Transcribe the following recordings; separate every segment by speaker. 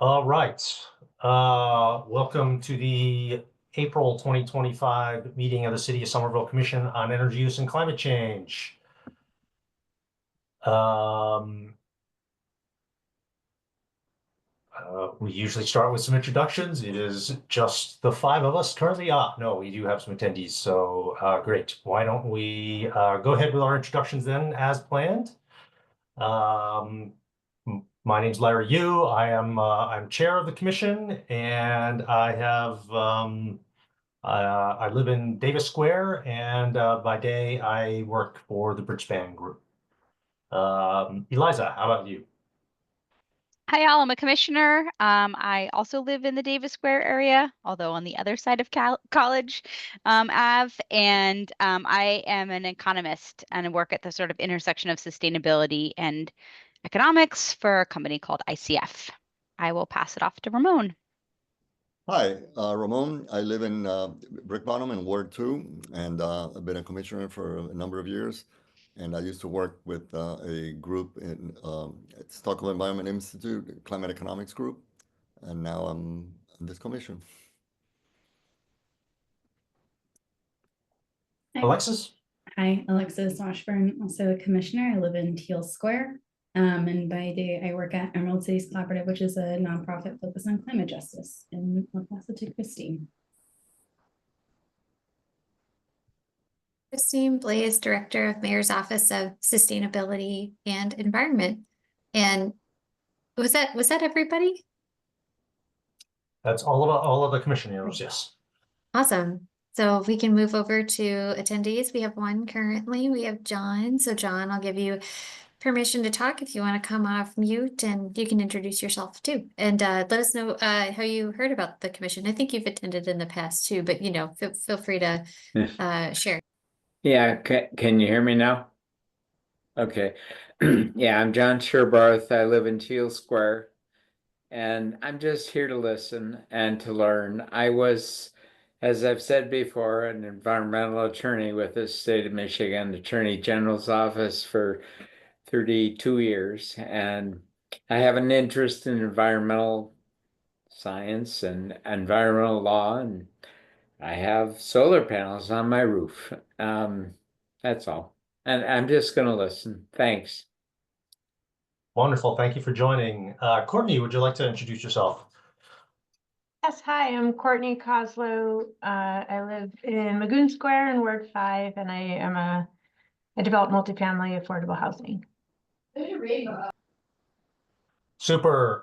Speaker 1: All right. Welcome to the April 2025 meeting of the City of Somerville Commission on Energy Use and Climate Change. We usually start with some introductions. It is just the five of us currently. No, we do have some attendees. So great. Why don't we go ahead with our introductions then as planned? My name's Larry Yu. I'm chair of the commission, and I live in Davis Square, and by day I work for the Bridgespan Group. Eliza, how about you?
Speaker 2: Hi, all. I'm a commissioner. I also live in the Davis Square area, although on the other side of College Ave, and I am an economist and I work at the sort of intersection of sustainability and economics for a company called ICF. I will pass it off to Ramon.
Speaker 3: Hi, Ramon. I live in Brick Bottom in Ward 2, and I've been a commissioner for a number of years. And I used to work with a group at Stockholm Environment Institute, Climate Economics Group, and now I'm in this commission.
Speaker 1: Alexis?
Speaker 4: Hi, Alexis Washburn, also a commissioner. I live in Teal Square. And by day, I work at Emerald Cities Collaborative, which is a nonprofit focused on climate justice. And I'll pass it to Christine.
Speaker 5: Christine Blaze, Director of Mayor's Office of Sustainability and Environment. And was that everybody?
Speaker 1: That's all of the commissioners, yes.
Speaker 5: Awesome. So if we can move over to attendees, we have one currently. We have John. So John, I'll give you permission to talk if you want to come off mute, and you can introduce yourself too. And let us know how you heard about the commission. I think you've attended in the past too, but feel free to share.
Speaker 6: Yeah, can you hear me now? Okay. Yeah, I'm John Sherbarth. I live in Teal Square, and I'm just here to listen and to learn. I was, as I've said before, an environmental attorney with the state of Michigan Attorney General's office for 32 years, and I have an interest in environmental science and environmental law, and I have solar panels on my roof. That's all. And I'm just going to listen. Thanks.
Speaker 1: Wonderful. Thank you for joining. Courtney, would you like to introduce yourself?
Speaker 7: Yes, hi, I'm Courtney Coslow. I live in Magoon Square in Ward 5, and I develop multifamily affordable housing.
Speaker 1: Super.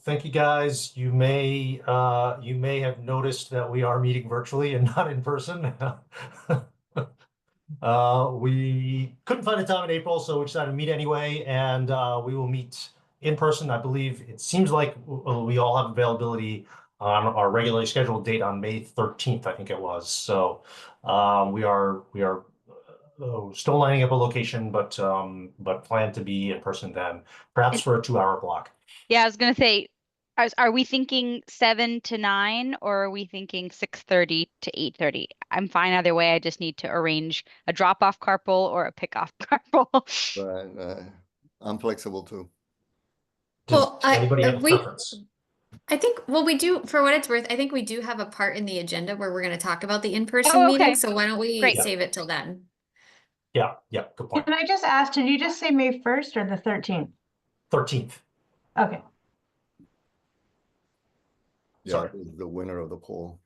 Speaker 1: Thank you guys. You may have noticed that we are meeting virtually and not in person. We couldn't find a time in April, so we decided to meet anyway, and we will meet in person. I believe it seems like we all have availability on our regularly scheduled date on May 13th, I think it was. So we are still lining up a location, but plan to be in person then, perhaps for a 2-hour block.
Speaker 2: Yeah, I was going to say, are we thinking 7 to 9, or are we thinking 6:30 to 8:30? I'm fine either way. I just need to arrange a drop-off carpool or a pick-off carpool.
Speaker 3: But I'm flexible too.
Speaker 1: Does
Speaker 5: Well,
Speaker 1: anybody have a preference?
Speaker 5: I think, well, we do, for what it's worth, I think we do have a part in the agenda where we're going to talk about the in-person
Speaker 2: Oh, okay.
Speaker 5: meeting. So why don't we
Speaker 2: Great.
Speaker 5: save it till then?
Speaker 1: Yeah, good point.
Speaker 7: Can I just ask, did you just say May 1st or the 13th?
Speaker 1: 13th.
Speaker 7: Okay.
Speaker 3: Yeah,
Speaker 1: Sorry.
Speaker 3: the winner of the poll.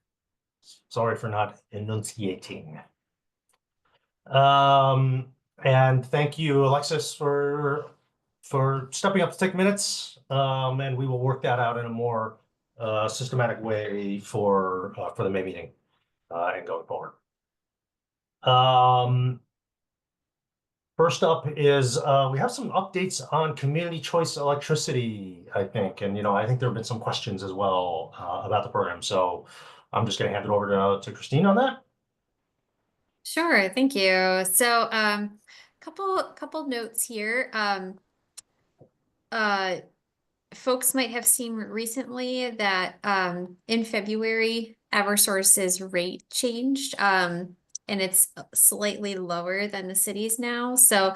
Speaker 1: Sorry for not enunciating. And thank you, Alexis, for stepping up to take minutes. And we will work that out in a more systematic way for the May meeting and going forward. First up is we have some updates on community choice electricity, I think. And, I think there have been some questions as well about the program. So I'm just going to hand it over to Christine on that.
Speaker 5: Sure, thank you. So couple notes here. Folks might have seen recently that in February, Eversource's rate changed. And it's slightly lower than the city's now. So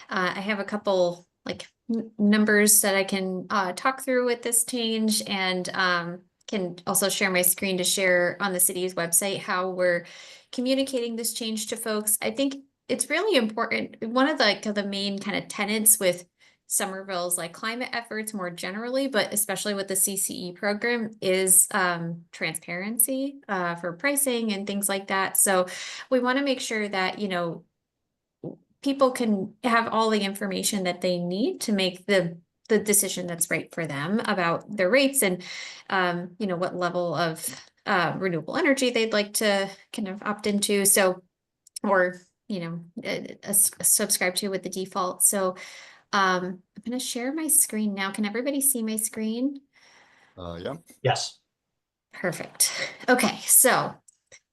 Speaker 5: I have a couple numbers that I can talk through with this change, and can also share my screen to share on the city's website how we're communicating this change to folks. I think it's really important. One of the main kind of tenets with Somerville's like climate efforts more generally, but especially with the CCE program, is transparency for pricing and things like that. So we want to make sure that, you know, people can have all the information that they need to make the decision that's right for them about their rates and, you know, what level of renewable energy they'd like to kind of opt into. So, or, you know, subscribe to with the default. So I'm going to share my screen now. Can everybody see my screen?
Speaker 3: Yeah.
Speaker 1: Yes.
Speaker 5: Perfect. Okay, so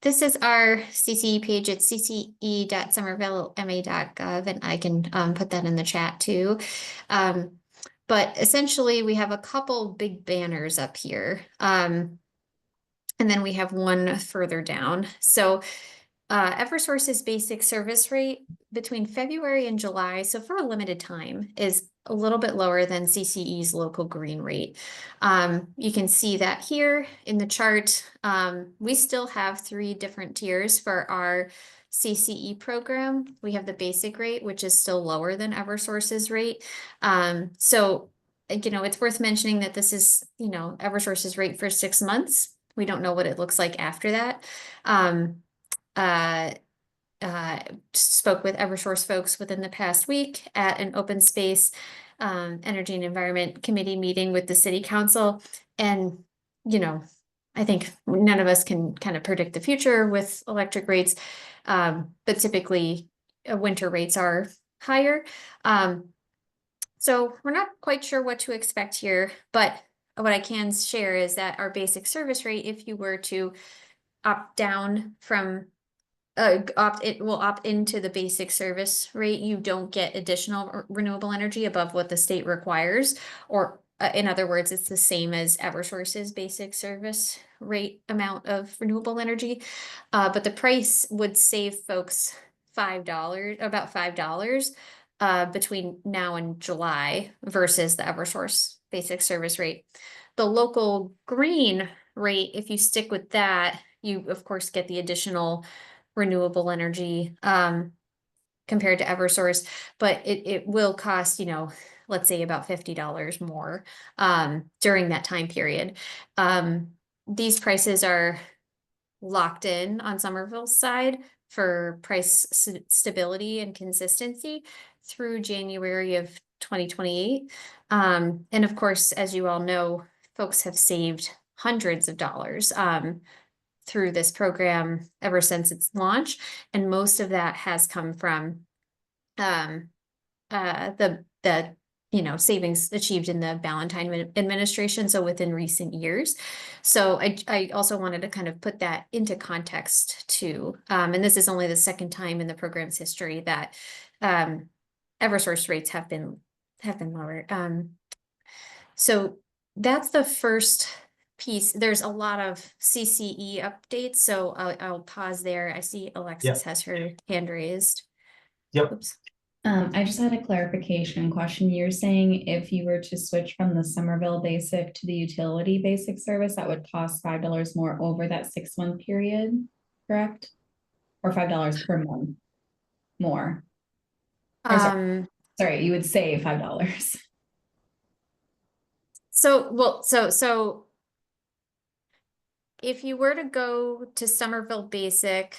Speaker 5: this is our CCE page. It's cce.somervillema.gov, and I can put that in the chat too. But essentially, we have a couple big banners up here. And then we have one further down. So Eversource's basic service rate between February and July, so for a limited time, is a little bit lower than CCE's local green rate. You can see that here in the chart. We still have 3 different tiers for our CCE program. We have the basic rate, which is still lower than Eversource's rate. So, you know, it's worth mentioning that this is, you know, Eversource's rate for 6 months. We don't know what it looks like after that. Spoke with Eversource folks within the past week at an open space energy and environment committee meeting with the city council. And, you know, I think none of us can kind of predict the future with electric rates, but typically winter rates are higher. So we're not quite sure what to expect here, but what I can share is that our basic service rate, if you were to opt down from it will opt into the basic service rate, you don't get additional renewable energy above what the state requires, or in other words, it's the same as Eversource's basic service rate amount of renewable energy. But the price would save folks about $5 between now and July versus the Eversource basic service rate. The local green rate, if you stick with that, you of course get the additional renewable energy compared to Eversource, but it will cost, you know, let's say about $50 more during that time period. These prices are locked in on Somerville's side for price stability and consistency through January of 2028. And of course, as you all know, folks have saved hundreds of dollars through this program ever since its launch, and most of that has come from the you know, savings achieved in the Ballentine administration, so within recent years. So I also wanted to kind of put that into context too, and this is only the second time in the program's history that Eversource rates have been lower. So that's the first piece. There's a lot of CCE updates, so I'll pause there. I see Alexis has her hand raised.
Speaker 1: Yep.
Speaker 5: Oops.
Speaker 4: I just had a clarification question. You're saying if you were to switch from the Somerville basic to the utility basic service, that would cost $5 more over that 6-month period, correct? Or $5 per month more? Sorry, you would save $5.
Speaker 5: So if you were to go to Somerville basic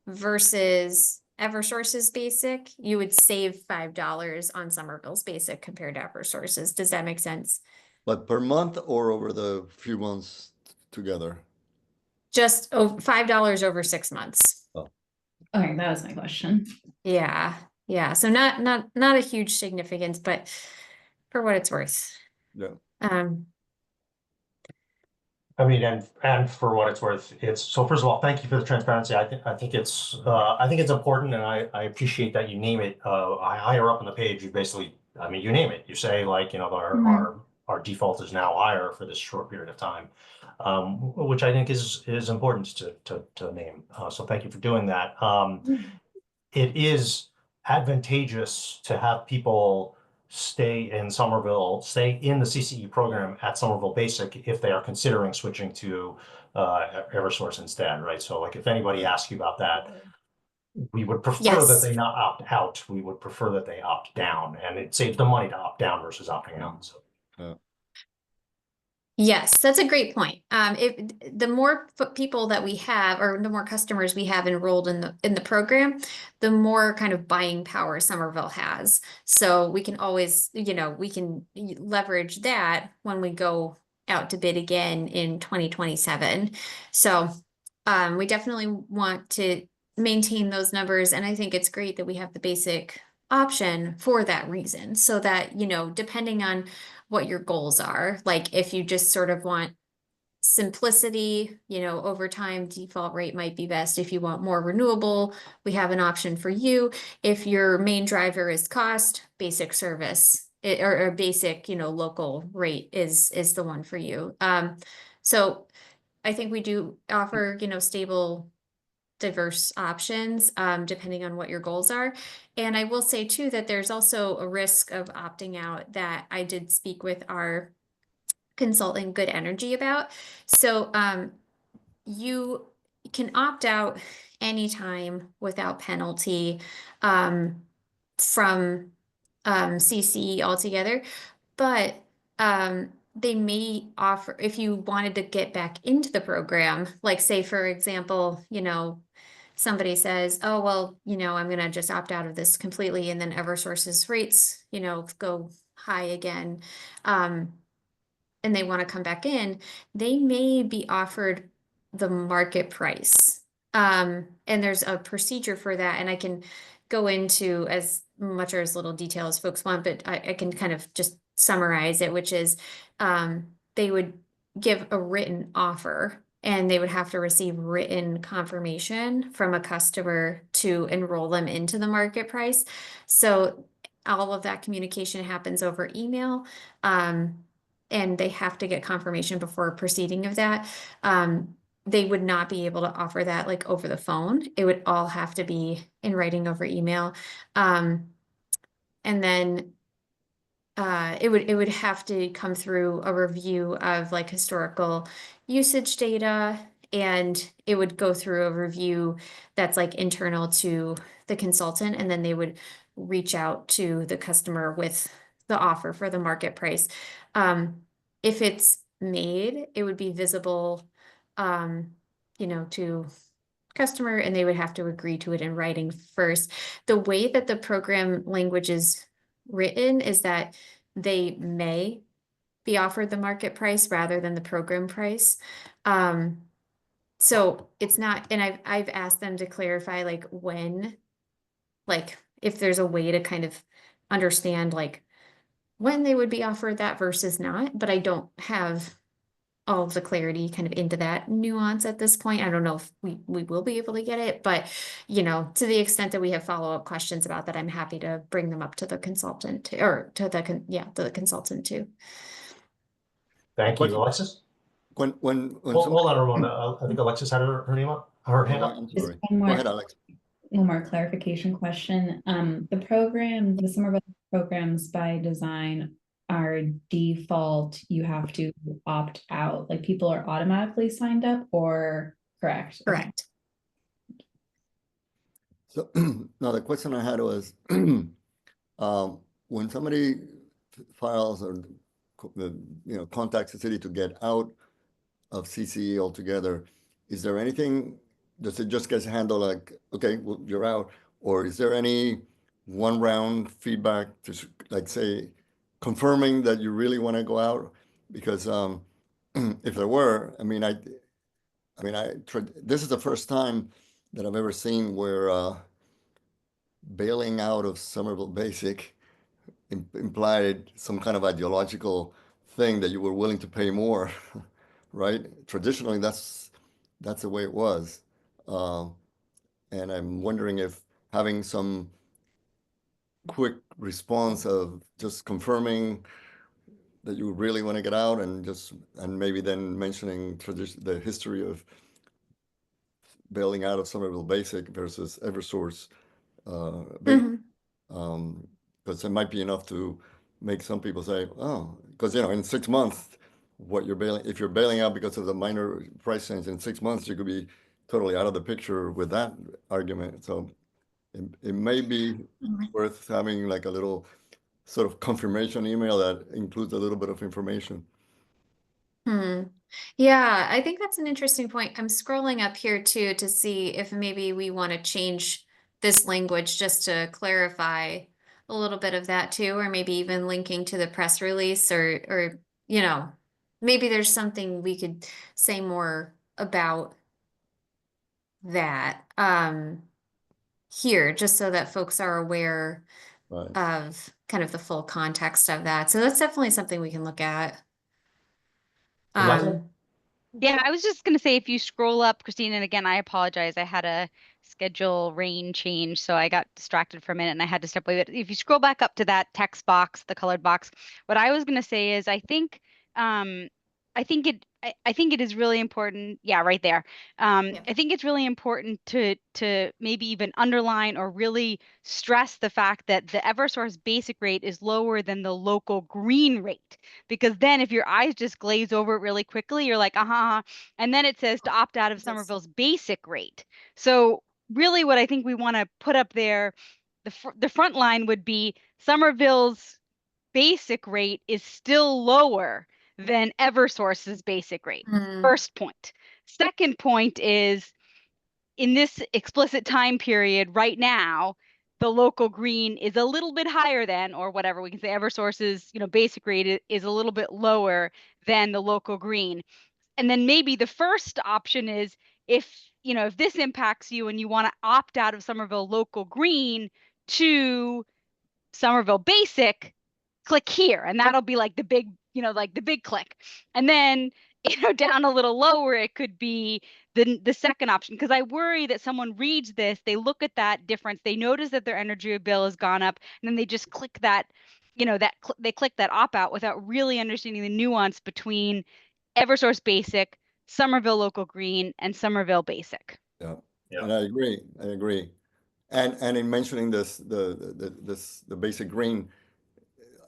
Speaker 5: versus Eversource's basic, you would save $5 on Somerville's basic compared to Eversource's. Does that make sense?
Speaker 3: But per month or over the few months together?
Speaker 5: Just $5 over 6 months.
Speaker 3: Oh.
Speaker 4: Okay, that was my question.
Speaker 5: Yeah. So not a huge significance, but for what it's worth.
Speaker 3: Yeah.
Speaker 1: I mean, and for what it's worth, so first of all, thank you for the transparency. I think it's important, and I appreciate that you name it. Higher up on the page, you basically, I mean, you name it. You say like, you know, our default is now higher for this short period of time, which I think is important to name. So thank you for doing that. It is advantageous to have people stay in Somerville, stay in the CCE program at Somerville Basic if they are considering switching to Eversource instead, right? So like if anybody asks you about that, we would prefer that
Speaker 5: Yes.
Speaker 1: they not opt out. We would prefer that they opt down, and it saves them money to opt down versus opting out. So
Speaker 5: Yes, that's a great point. If the more people that we have, or the more customers we have enrolled in the program, the more kind of buying power Somerville has. So we can always, we can leverage that when we go out to bid again in 2027. So we definitely want to maintain those numbers, and I think it's great that we have the basic option for that reason, so that, depending on what your goals are, like if you just sort of want simplicity, over time default rate might be best. If you want more renewable, we have an option for you. If your main driver is cost, basic service or basic, local rate is the one for you. So I think we do offer, stable, diverse options, depending on what your goals are. And I will say too, that there's also a risk of opting out that I did speak with our consultant Good Energy about. So, you can opt out anytime without penalty, from, CCE altogether, but, they may offer, if you wanted to get back into the program, like say, for example, somebody says, oh, well, I'm gonna just opt out of this completely, and then Eversource's rates, go high again, and they want to come back in, they may be offered the market price. And there's a procedure for that, and I can go into as much or as little detail as folks want, but I can kind of just summarize it, which is, they would give a written offer, and they would have to receive written confirmation from a customer to enroll them into the market price. So all of that communication happens over email, and they have to get confirmation before proceeding of that. They would not be able to offer that like over the phone. It would all have to be in writing over email. And then it would have to come through a review of like historical usage data, and it would go through a review that's like internal to the consultant, and then they would reach out to the customer with the offer for the market price. If it's made, it would be visible, to customer, and they would have to agree to it in writing first. The way that the program language is written is that they may be offered the market price rather than the program price. So it's not, and I've asked them to clarify like when, like if there's a way to kind of understand like when they would be offered that versus not, but I don't have all of the clarity kind of into that nuance at this point. I don't know if we will be able to get it, but to the extent that we have follow-up questions about that, I'm happy to bring them up to the consultant or to the consultant too.
Speaker 1: Thank you,
Speaker 3: Question.
Speaker 1: Alexis.
Speaker 3: When
Speaker 1: Hold on, Ramona. I think Alexis had her name up, her hand up.
Speaker 3: I'm
Speaker 4: Just
Speaker 3: sorry.
Speaker 4: one
Speaker 3: Go
Speaker 4: more.
Speaker 3: ahead, Alex.
Speaker 4: One more clarification question. The Somerville programs by design are default, you have to opt out, like people are automatically signed up, or correct?
Speaker 5: Correct.
Speaker 3: So now the question I had was, when somebody files or contacts the city to get out of CCE altogether, is there anything, does it just get handled like, okay, well, you're out, or is there any one round feedback to like say confirming that you really want to go out? Because if there were, this is the first time that I've ever seen where bailing out of Somerville Basic implied some kind of ideological thing that you were willing to pay more, right? Traditionally, that's the way it was. And I'm wondering if having some quick response of just confirming that you really want to get out, and maybe then mentioning the history of bailing out of Somerville Basic versus Eversource, because it might be enough to make some people say, oh, because, you know, in 6 months, what you're bailing, if you're bailing out because of the minor price change in 6 months, you could be totally out of the picture with that argument. So it may be worth having like a little sort of confirmation email that includes a little bit of information.
Speaker 5: Yeah, I think that's an interesting point. I'm scrolling up here too to see if maybe we want to change this language just to clarify a little bit of that too, or maybe even linking to the press release or you know, maybe there's something we could say more about that here, just so that folks are aware
Speaker 3: Right.
Speaker 5: of kind of the full context of that. So that's definitely something we can look at.
Speaker 1: Eliza?
Speaker 2: Yeah, I was just gonna say if you scroll up, Christine, and again, I apologize. I had a schedule rain change, so I got distracted for a minute and I had to step away. But if you scroll back up to that text box, the colored box, what I was gonna say is I think it is really important. Yeah, right there.
Speaker 5: Yeah.
Speaker 2: I think it's really important to maybe even underline or really stress the fact that the Eversource basic rate is lower than the local green rate. Because then if your eyes just glaze over it really quickly, you're like, and then it says to opt out of
Speaker 5: Yes.
Speaker 2: Somerville's basic rate. So really what I think we want to put up there, the front line would be Somerville's basic rate is still lower than Eversource's basic rate. First point. Second point is in this explicit time period right now, the local green is a little bit higher than, or whatever we can say, Eversource's, basic rate is a little bit lower than the local green. And then maybe the first option is if this impacts you and you want to opt out of Somerville local green to Somerville basic, click here. And that'll be like the big, like the big click. And then, down a little lower, it could be the second option. Because I worry that someone reads this, they look at that difference, they notice that their energy bill has gone up, and then they just click that, they click that opt out without really understanding the nuance between Eversource basic, Somerville local green, and Somerville basic.
Speaker 3: Yeah.
Speaker 1: Yeah.
Speaker 3: And I agree. And in mentioning this, the basic green,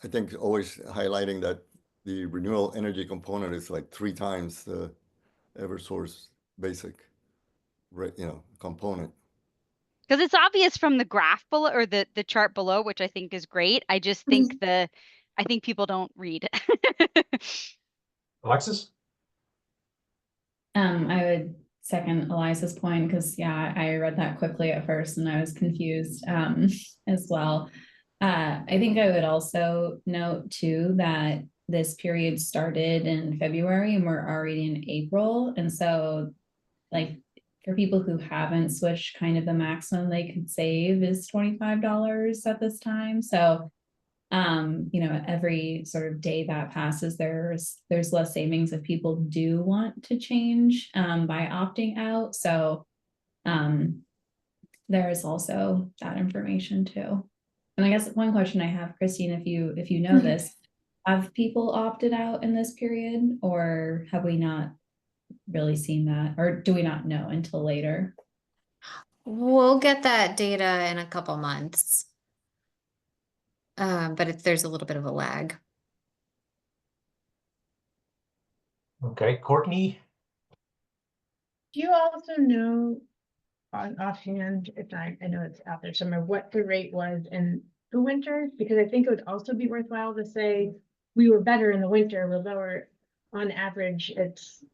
Speaker 3: I think always highlighting that the renewable energy component is like 3 times the Eversource basic component.
Speaker 2: Because it's obvious from the graph below or the chart below, which I think is great. I just think I think people don't read.
Speaker 1: Alexis?
Speaker 4: I would second Eliza's point because I read that quickly at first and I was confused as well. I think I would also note too that this period started in February and we're already in April. And so like for people who haven't switched, kind of the maximum they could save is $25 at this time. So every sort of day that passes, there's less savings if people do want to change by opting out. So there is also that information too. And I guess one question I have, Christine, if you know this, have people opted out in this period, or have we not really seen that, or do we not know until later?
Speaker 5: We'll get that data in a couple months. But there's a little bit of a lag.
Speaker 1: Okay, Courtney?
Speaker 7: Do you also know offhand, if I know it's out there somewhere, what the rate was in the winter? Because I think it would also be worthwhile to say we were better in the winter, we're lower on average, it's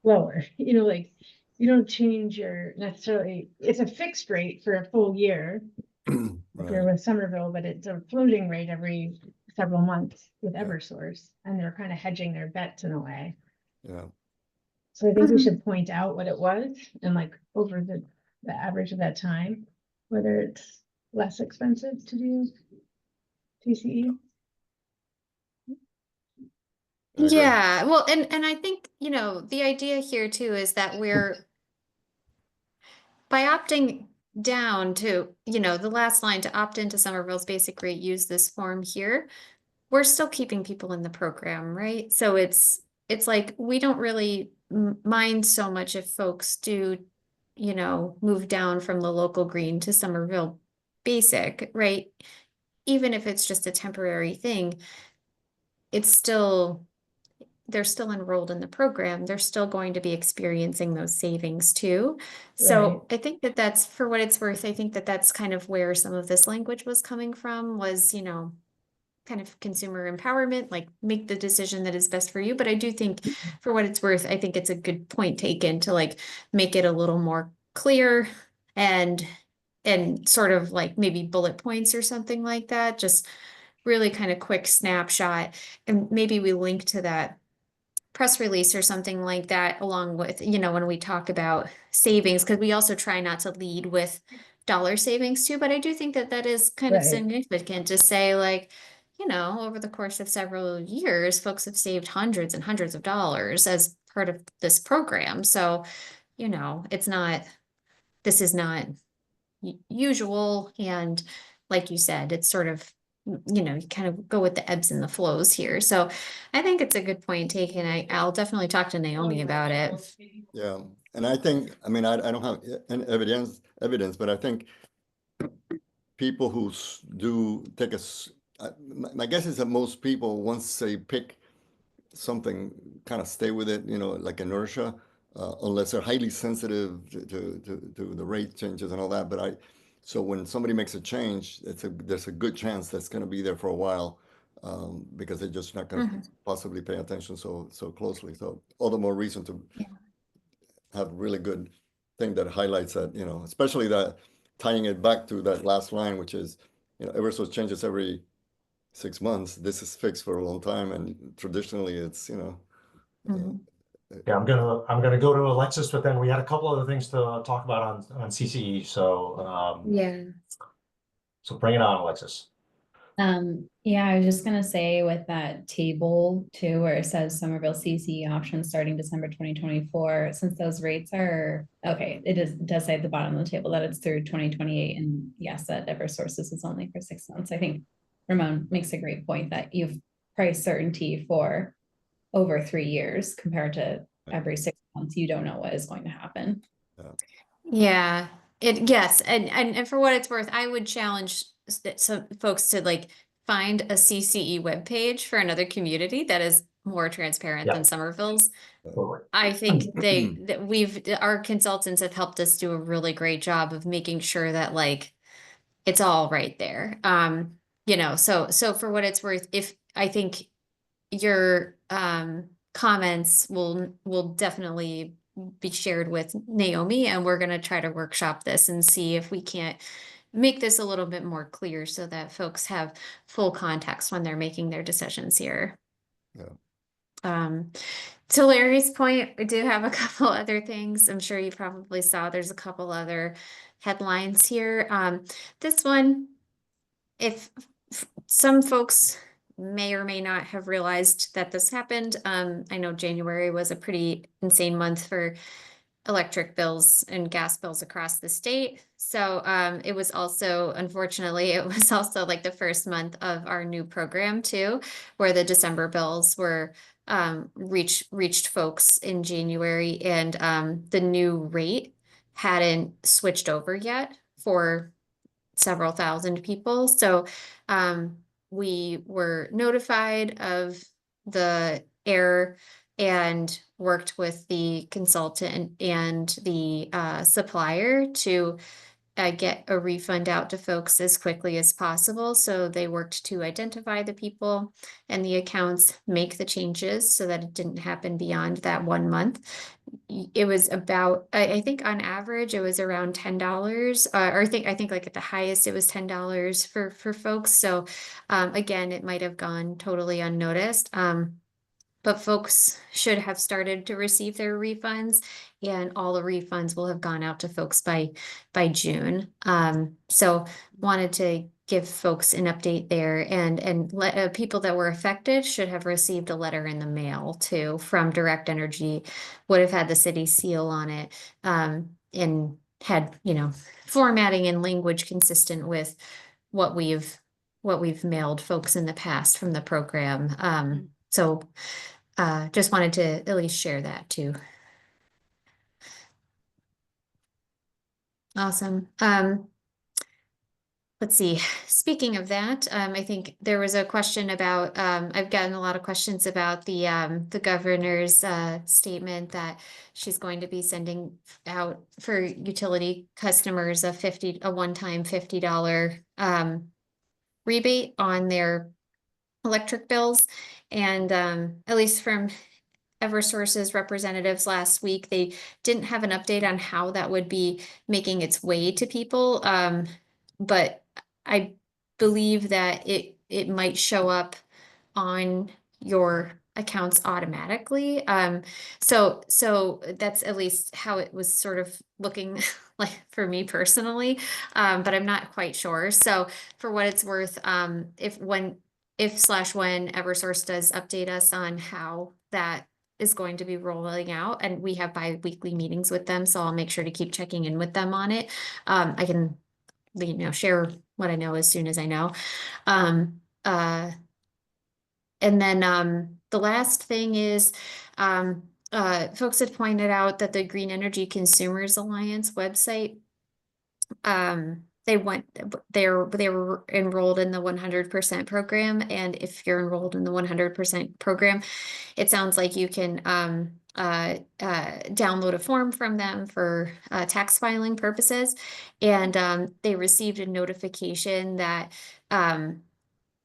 Speaker 7: lower. Like you don't change your necessarily, it's a fixed rate for a full year. If you're with Somerville, but it's a floating rate every several months with Eversource, and they're kind of hedging their bets in a way.
Speaker 3: Yeah.
Speaker 7: So I think we should point out what it was and like over the average of that time, whether it's less expensive to do TCE.
Speaker 5: Yeah, well, and I think, the idea here too is that we're by opting down to, the last line to opt into Somerville's basic rate, use this form here, we're still keeping people in the program, right? So it's like we don't really mind so much if folks do, move down from the local green to Somerville basic, right? even if it's just a temporary thing, it's still, they're still enrolled in the program. They're still going to be experiencing those savings too. So I think that that's, for what it's worth, I think that that's kind of where some of this language was coming from, was, kind of consumer empowerment, like make the decision that is best for you. But I do think, for what it's worth, I think it's a good point taken to like make it a little more clear and sort of like maybe bullet points or something like that, just really kind of quick snapshot. And maybe we link to that press release or something like that, along with, when we talk about savings, because we also try not to lead with dollar savings too, but I do think that that is kind of
Speaker 7: Right.
Speaker 5: significant to say, like, over the course of several years, folks have saved hundreds and hundreds of dollars as part of this program. So, it's not, this is not usual. And like you said, it's sort of, you kind of go with the ebbs and the flows here. So I think it's a good point taken. I'll definitely talk to Naomi about it.
Speaker 3: Yeah, and I think, I mean, I don't have any evidence, but I think people who do take my guess is that most people, once they pick something, kind of stay with it, like inertia, unless they're highly sensitive to the rate changes and all that. But so when somebody makes a change, there's a good chance that's going to be there for a while, because they're just not going to possibly pay attention so closely. So all the more reason to have a really good thing that highlights that, especially that tying it back to that last line, which is, Eversource changes every 6 months. This is fixed for a long time, and traditionally it's,
Speaker 1: Yeah, I'm gonna go to Alexis, but then we had a couple other things to talk about on CCE. So
Speaker 5: Yeah.
Speaker 1: so bring it on, Alexis.
Speaker 4: Yeah, I was just gonna say, with that table too, where it says Somerville CCE options starting December 2024, since those rates are, okay, it does say at the bottom of the table that it's through 2028, and yes, that Eversources is only for 6 months. I think Ramon makes a great point that you've price certainty for over 3 years compared to every 6 months. You don't know what is going to happen.
Speaker 5: Yeah, yes, and for what it's worth, I would challenge some folks to like find a CCE webpage for another community that is more transparent
Speaker 1: Yeah.
Speaker 5: than Somerville's.
Speaker 1: Totally.
Speaker 5: I think our consultants have helped us do a really great job of making sure that like it's all right there. So for what it's worth, if I think your comments will definitely be shared with Naomi, and we're going to try to workshop this and see if we can't make this a little bit more clear so that folks have full context when they're making their decisions here. To Larry's point, we do have a couple other things. I'm sure you probably saw there's a couple other headlines here. This one, if some folks may or may not have realized that this happened. I know January was a pretty insane month for electric bills and gas bills across the state. So it was also, unfortunately, it was also like the first month of our new program too, where the December bills were reached folks in January, and the new rate hadn't switched over yet for several thousand people. So we were notified of the error and worked with the consultant and the supplier to get a refund out to folks as quickly as possible. So they worked to identify the people and the accounts, make the changes so that it didn't happen beyond that 1 month. It was about, I think on average, it was around $10, or I think like at the highest, it was $10 for folks. So again, it might have gone totally unnoticed. But folks should have started to receive their refunds, and all the refunds will have gone out to folks by June. So wanted to give folks an update there, and let people that were affected should have received a letter in the mail too from Direct Energy, would have had the city seal on it, and had, formatting and language consistent with what we've mailed folks in the past from the program. So just wanted to at least share that too. Awesome. let's see, speaking of that, I think there was a question about, I've gotten a lot of questions about the governor's statement that she's going to be sending out for utility customers a one-time $50 rebate on their electric bills. And at least from Eversource's representatives last week, they didn't have an update on how that would be making its way to people. But I believe that it might show up on your accounts automatically. So that's at least how it was sort of looking like for me personally. But I'm not quite sure. So for what it's worth, if when Eversource does update us on how that is going to be rolling out, and we have bi-weekly meetings with them, so I'll make sure to keep checking in with them on it. I can, share what I know as soon as I know. And then the last thing is, folks had pointed out that the Green Energy Consumers Alliance website, they were enrolled in the 100% program, and if you're enrolled in the 100% program, it sounds like you can download a form from them for tax filing purposes, and they received a notification that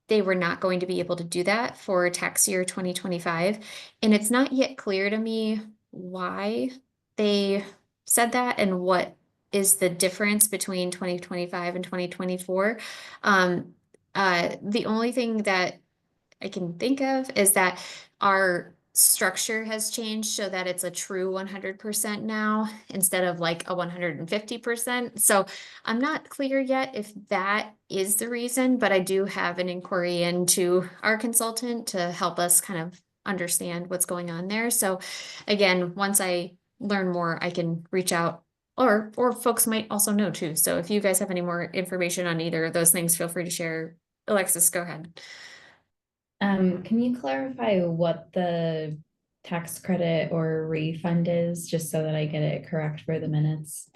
Speaker 5: they were not going to be able to do that for tax year 2025, and it's not yet clear to me why they said that and what is the difference between 2025 and 2024. The only thing that I can think of is that our structure has changed so that it's a true 100% now instead of like a 150%. So I'm not clear yet if that is the reason, but I do have an inquiry into our consultant to help us kind of understand what's going on there. So again, once I learn more, I can reach out, or folks might also know too. So if you guys have any more information on either of those things, feel free to share. Alexis, go ahead.
Speaker 4: Can you clarify what the tax credit or refund is, just so that I get it correct for the minutes?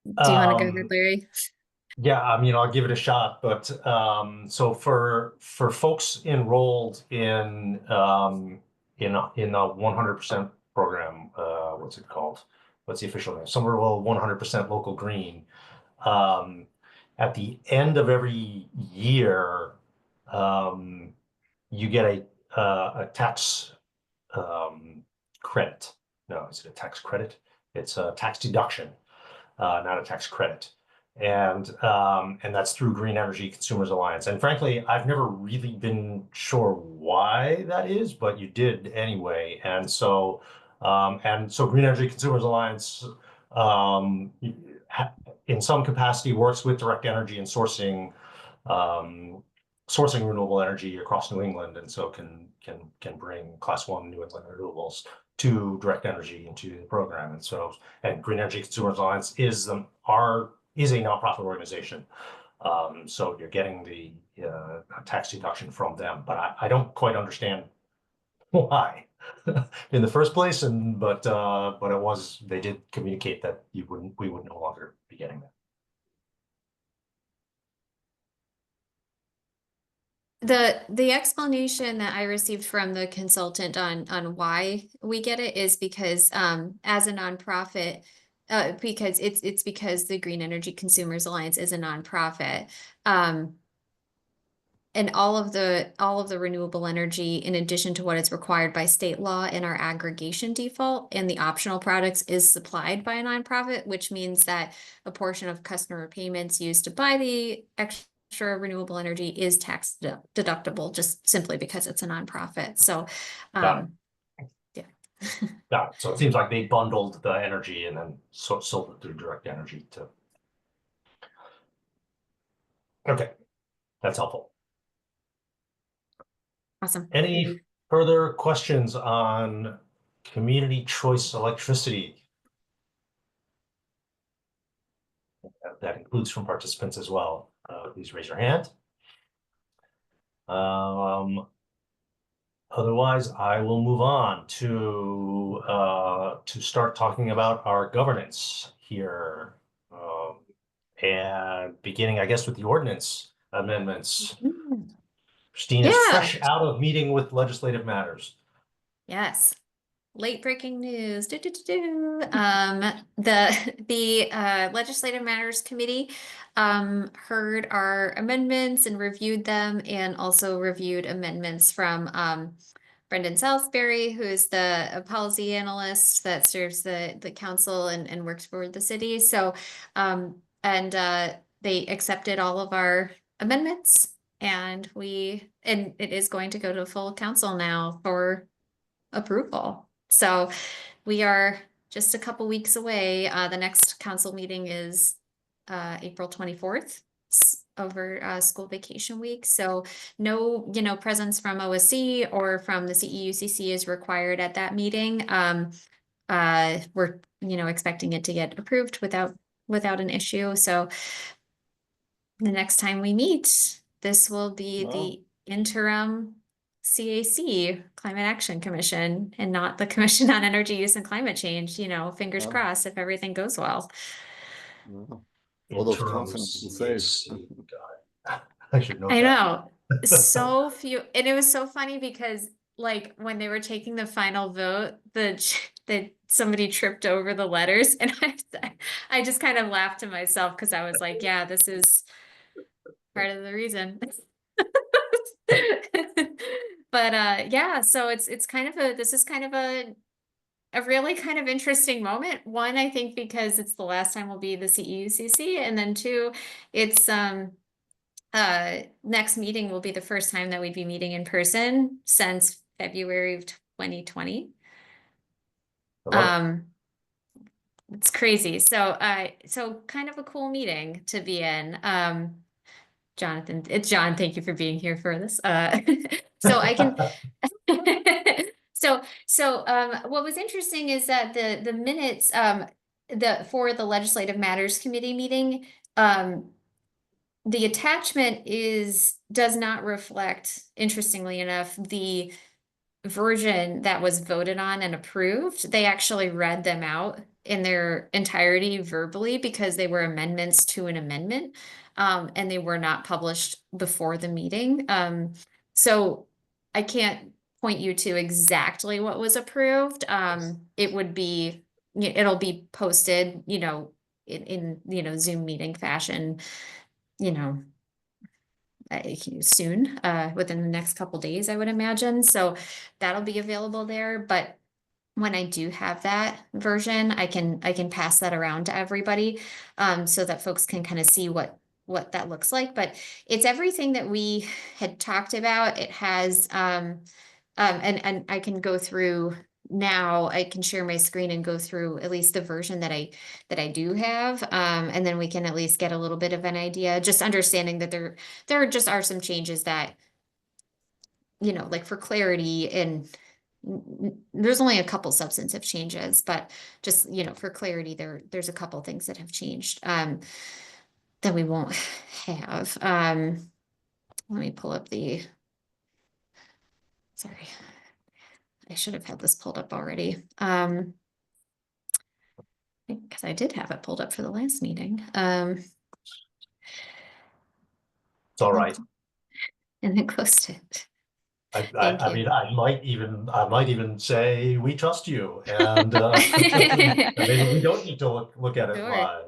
Speaker 5: Do you want to go there, Larry?
Speaker 1: Yeah, I mean, I'll give it a shot, but so for folks enrolled in a 100% program, what's it called? What's the official name? Somewhere 100% local green. At the end of every year, you get a tax credit. No, is it a tax credit? It's a tax deduction, not a tax credit. And that's through Green Energy Consumers Alliance. And frankly, I've never really been sure why that is, but you did anyway. And so Green Energy Consumers Alliance, in some capacity, works with Direct Energy in sourcing renewable energy across New England, and so can bring Class 1 New England renewables to Direct Energy into the program. And Green Energy Consumers Alliance is a nonprofit organization. So you're getting the tax deduction from them, but I don't quite understand why in the first place. But they did communicate that we would no longer be getting that.
Speaker 5: The explanation that I received from the consultant on why we get it is because as a nonprofit, because it's because the Green Energy Consumers Alliance is a nonprofit. And all of the renewable energy, in addition to what is required by state law in our aggregation default and the optional products, is supplied by a nonprofit, which means that a portion of customer payments used to buy the extra renewable energy is tax deductible, just simply because it's a nonprofit. So, yeah.
Speaker 1: Yeah, so it seems like they bundled the energy and then sold it through Direct Energy to. Okay, that's helpful.
Speaker 5: Awesome.
Speaker 1: Any further questions on community choice electricity? That includes from participants as well. Please raise your hand. Otherwise, I will move on to start talking about our governance here. And beginning, I guess, with the ordinance amendments.
Speaker 5: Mm.
Speaker 1: Christine is
Speaker 5: Yeah.
Speaker 1: fresh out of meeting with legislative matters.
Speaker 5: Yes. Late breaking news. The Legislative Matters Committee heard our amendments and reviewed them, and also reviewed amendments from Brendan Salisbury, who is the policy analyst that serves the council and works for the city. So they accepted all of our amendments, and it is going to go to full council now for approval. So we are just a couple weeks away. The next council meeting is April 24th over school vacation week. So no, presence from OSC or from the CEUCC is required at that meeting. We're, expecting it to get approved without an issue. So the next time we meet, this will be
Speaker 3: Wow.
Speaker 5: the interim CAC, Climate Action Commission, and not the Commission on Energy Use and Climate Change, fingers
Speaker 3: Wow.
Speaker 5: crossed if everything goes well.
Speaker 3: Wow. All those
Speaker 1: Interim
Speaker 3: consonants will save.
Speaker 1: CAC. God, I should know
Speaker 5: I
Speaker 1: that.
Speaker 5: know, so few, and it was so funny because like when they were taking the final vote, somebody tripped over the letters, and I just kind of laughed to myself because I was like, yeah, this is part of the reason. But yeah, so this is kind of a really kind of interesting moment. One, I think because it's the last time we'll be the CEUCC, and then two, it's next meeting will be the first time that we'd be meeting in person since February of 2020.
Speaker 1: I love it.
Speaker 5: It's crazy. So kind of a cool meeting to be in. Jonathan, it's John. Thank you for being here for this. So I can. So what was interesting is that the minutes for the Legislative Matters Committee meeting, the attachment does not reflect, interestingly enough, the version that was voted on and approved. They actually read them out in their entirety verbally because they were amendments to an amendment, and they were not published before the meeting. So I can't point you to exactly what was approved. It'll be posted, in Zoom meeting fashion, soon, within the next couple days, I would imagine. So that'll be available there. But when I do have that version, I can pass that around to everybody, so that folks can kind of see what that looks like. But it's everything that we had talked about. It has, and I can go through now. I can share my screen and go through at least the version that I do have, and then we can at least get a little bit of an idea, just understanding that there just are some changes that, like for clarity, and there's only a couple substantive changes, but just, for clarity, there's a couple things that have changed that we won't have. Let me pull up sorry. I should have had this pulled up already. Because I did have it pulled up for the last meeting.
Speaker 1: It's all right.
Speaker 5: And then closed it.
Speaker 1: I
Speaker 5: Thank
Speaker 1: mean,
Speaker 5: you.
Speaker 1: I might even say we trust you, and maybe we don't need to look at it
Speaker 5: Sure.
Speaker 1: live.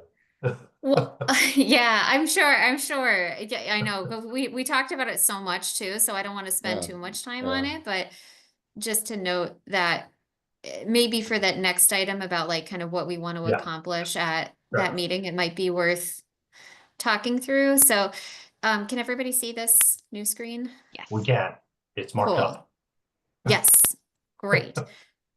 Speaker 5: Well, yeah, I'm sure. Yeah, I know, but we talked about it so much too, so I don't want to spend
Speaker 3: Yeah,
Speaker 5: too much time on
Speaker 3: yeah.
Speaker 5: it, but just to note that maybe for that next item about like kind of what we want to
Speaker 1: Yeah.
Speaker 5: accomplish at
Speaker 1: Sure.
Speaker 5: that meeting, it might be worth talking through. So, can everybody see this new screen?
Speaker 2: Yes.
Speaker 1: We can. It's marked
Speaker 5: Cool.
Speaker 1: up.
Speaker 5: Yes, great.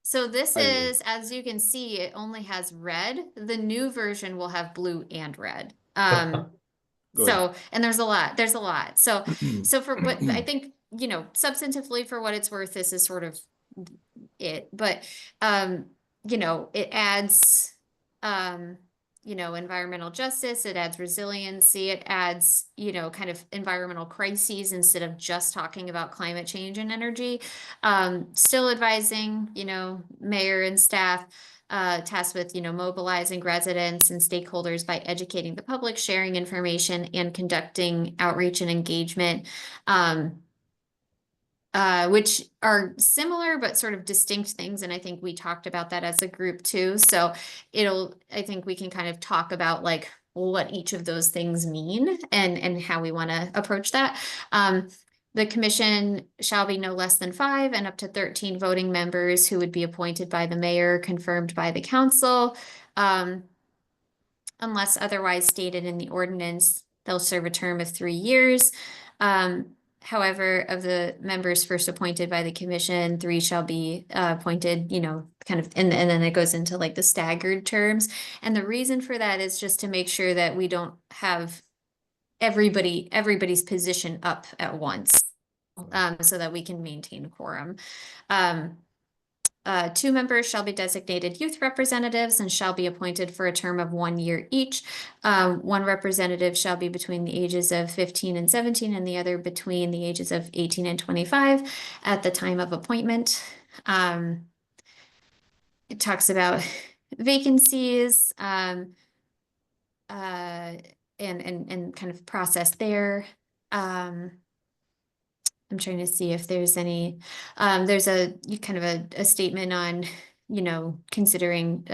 Speaker 5: So this
Speaker 3: I agree.
Speaker 5: is, as you can see, it only has red. The new version will have blue and red.
Speaker 3: Good.
Speaker 5: So, and there's a lot. So for what I think, substantively, for what it's worth, this is sort of it. But it adds environmental justice, it adds resiliency, it adds, kind of environmental crises instead of just talking about climate change and energy. Still advising, mayor and staff, tasked with, mobilizing residents and stakeholders by educating the public, sharing information, and conducting outreach and engagement. Which are similar but sort of distinct things. And I think we talked about that as a group too. So I think we can kind of talk about like what each of those things mean and how we want to approach that. The commission shall be no less than 5 and up to 13 voting members who would be appointed by the mayor, confirmed by the council. Unless otherwise stated in the ordinance, they'll serve a term of 3 years. However, of the members first appointed by the commission, 3 shall be appointed, kind of, and then it goes into like the staggered terms. And the reason for that is just to make sure that we don't have everybody's position up at once, so that we can maintain quorum. 2 members shall be designated youth representatives and shall be appointed for a term of 1 year each. 1 representative shall be between the ages of 15 and 17 and the other between the ages of 18 and 25 at the time of appointment. It talks about vacancies and kind of process there. I'm trying to see if there's any, there's a kind of a statement on, considering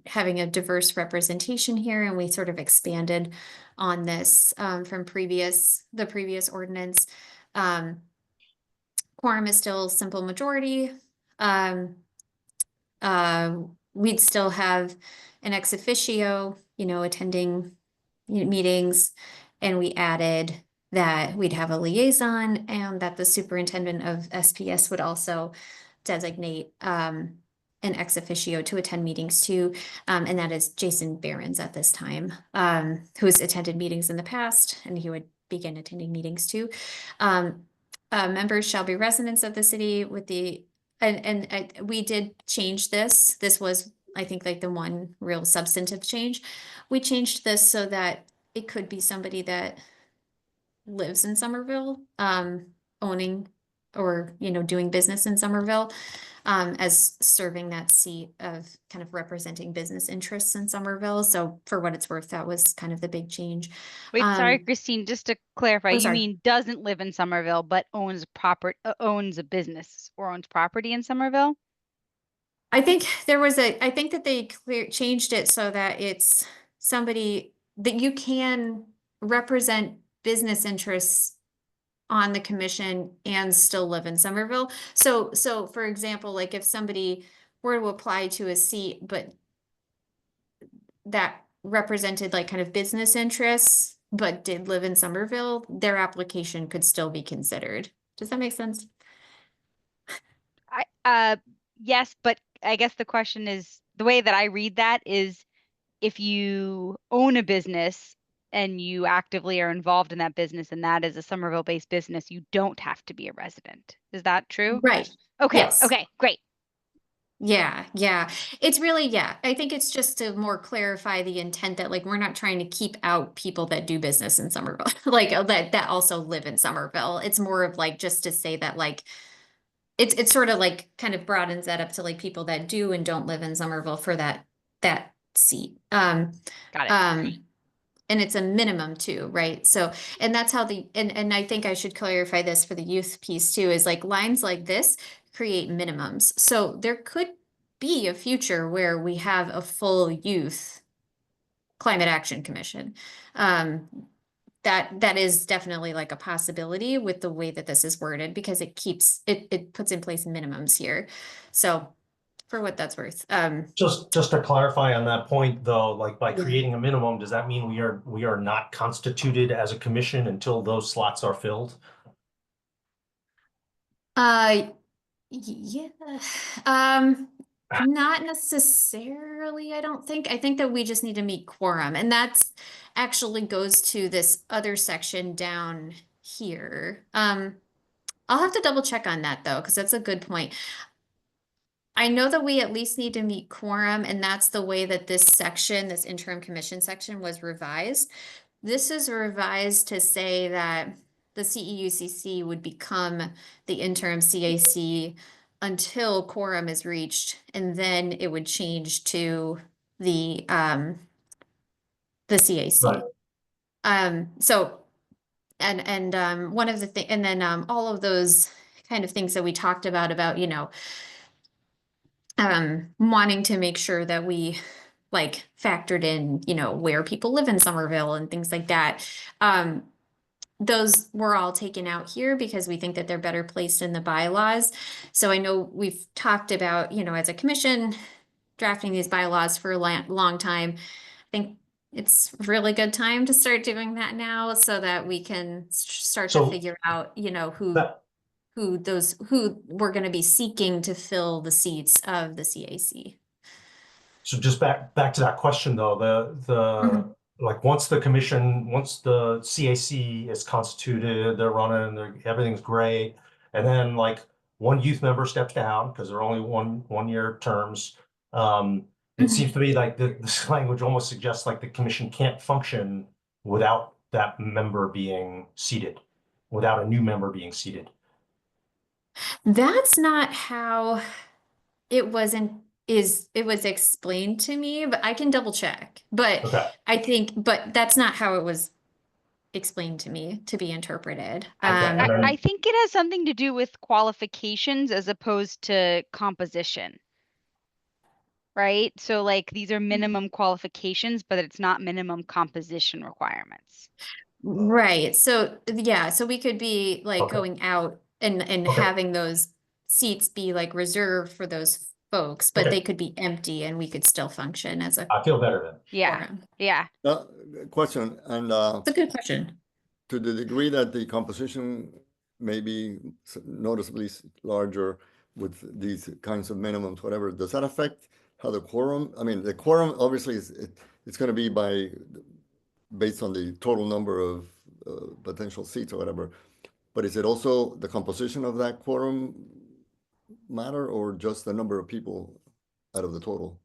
Speaker 5: having a diverse representation here, and we sort of expanded on this from the previous ordinance. Quorum is still simple majority. We'd still have an ex officio, attending meetings, and we added that we'd have a liaison and that the superintendent of SPS would also designate an ex officio to attend meetings too. And that is Jason Behrens at this time, who's attended meetings in the past, and he would begin attending meetings too. Members shall be residents of the city with we did change this. This was, I think, like the one real substantive change. We changed this so that it could be somebody that lives in Somerville, owning or, doing business in Somerville, as serving that seat of kind of representing business interests in Somerville. So for what it's worth, that was kind of the big change.
Speaker 2: Wait, sorry, Christine, just to clarify, you
Speaker 5: sorry.
Speaker 2: mean doesn't live in Somerville, but owns a business or owns property in Somerville?
Speaker 5: I think that they changed it so that it's somebody that you can represent business interests on the commission and still live in Somerville. So for example, like if somebody were to apply to a seat, but that represented like kind of business interests, but did live in Somerville, their application could still be considered. Does that make sense?
Speaker 2: Yes, but I guess the question is, the way that I read that is, if you own a business and you actively are involved in that business and that is a Somerville-based business, you don't have to be a resident. Is that true?
Speaker 5: Right.
Speaker 2: Okay.
Speaker 5: Yes.
Speaker 2: Okay, great.
Speaker 5: Yeah. It's really, I think it's just to more clarify the intent that like, we're not trying to keep out people that do business in Somerville, like that also live in Somerville. It's more of like, just to say that like, it's sort of like kind of broadens that up to like people that do and don't live in Somerville for that seat.
Speaker 2: Got it.
Speaker 5: And it's a minimum too, right? So, and that's how and I think I should clarify this for the youth piece too, is like lines like this create minimums. So there could be a future where we have a full youth climate action commission. That is definitely like a possibility with the way that this is worded, because it puts in place minimums here. So for what that's worth.
Speaker 1: Just to clarify on that point, though, like by
Speaker 5: Yeah.
Speaker 1: creating a minimum, does that mean we are not constituted as a commission until those slots are filled?
Speaker 5: Yeah. Not necessarily, I don't think. I think that we just need to meet quorum, and that's actually goes to this other section down here. I'll have to double check on that though, because that's a good point. I know that we at least need to meet quorum, and that's the way that this section, this interim commission section was revised. This is revised to say that the CEUCC would become the interim CAC until quorum is reached, and then it would change to the CAC.
Speaker 1: Right.
Speaker 5: So one of the thing, and then all of those kind of things that we talked about, you know, wanting to make sure that we like factored in, you know, where people live in Somerville and things like that. Those were all taken out here because we think that they're better placed in the bylaws. So I know we've talked about, you know, as a commission, drafting these bylaws for a long time. I think it's a really good time to start doing that now so that we can start to
Speaker 1: So
Speaker 5: figure out, you know, who
Speaker 1: that-
Speaker 5: we're going to be seeking to fill the seats of the CAC.
Speaker 1: So just back to that question though,
Speaker 5: Mhm.
Speaker 1: like once the CAC is constituted, they're running, everything's great, and then like one youth member steps down because they're only one year terms. It
Speaker 5: Mhm.
Speaker 1: seems to me like this language almost suggests like the commission can't function without that member being seated, without a new member being seated.
Speaker 5: That's not how it was explained to me, but I can double check. But
Speaker 1: Okay.
Speaker 5: but that's not how it was explained to me to be interpreted.
Speaker 1: Okay. And then-
Speaker 2: I think it has something to do with qualifications as opposed to composition. Right? So like these are minimum qualifications, but it's not minimum composition requirements.
Speaker 5: Right. So yeah, so we could be like
Speaker 1: Okay.
Speaker 5: going out and
Speaker 1: Okay.
Speaker 5: having those seats be like reserved for those folks, but
Speaker 1: Okay.
Speaker 5: they could be empty and we could still function as a
Speaker 1: I feel better then.
Speaker 2: Yeah.
Speaker 5: quorum.
Speaker 2: Yeah.
Speaker 3: Question, and
Speaker 5: It's a good question.
Speaker 3: to the degree that the composition may be noticeably larger with these kinds of minimums, whatever, does that affect how the quorum? I mean, the quorum obviously it's going to be based on the total number of potential seats or whatever. But is it also the composition of that quorum matter, or just the number of people out of the total?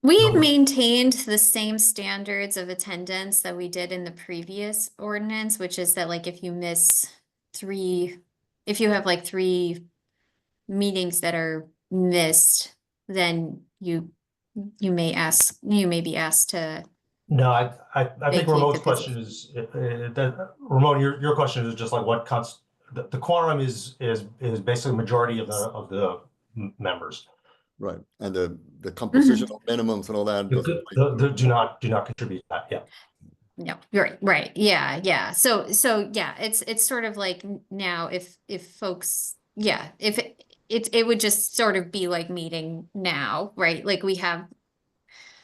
Speaker 5: We've maintained the same standards of attendance that we did in the previous ordinance, which is that like if you have like 3 meetings that are missed, then you may be asked to.
Speaker 1: No, I think
Speaker 5: Vacate
Speaker 1: Ramon's
Speaker 5: the
Speaker 1: question is, Ramon, your question is just like the quorum is basically majority of the members.
Speaker 3: Right, and the composition of minimums and all that doesn't play.
Speaker 1: Do not contribute to that, yeah.
Speaker 5: No, right. Yeah. So yeah, it's sort of like now if folks, yeah, if it would just sort of be like meeting now, right? Like we have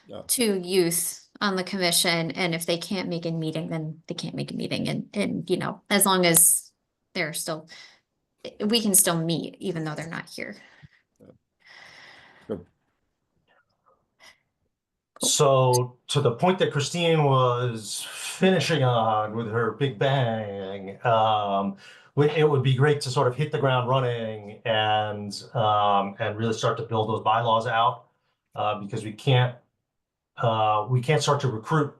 Speaker 3: Yeah.
Speaker 5: 2 youth on the commission, and if they can't make a meeting, then they can't make a meeting. And you know, as long as they're still, we can still meet even though they're not here.
Speaker 1: So to the point that Christine was finishing on with her big bang, it would be great to sort of hit the ground running and really start to build those bylaws out, because we can't start to recruit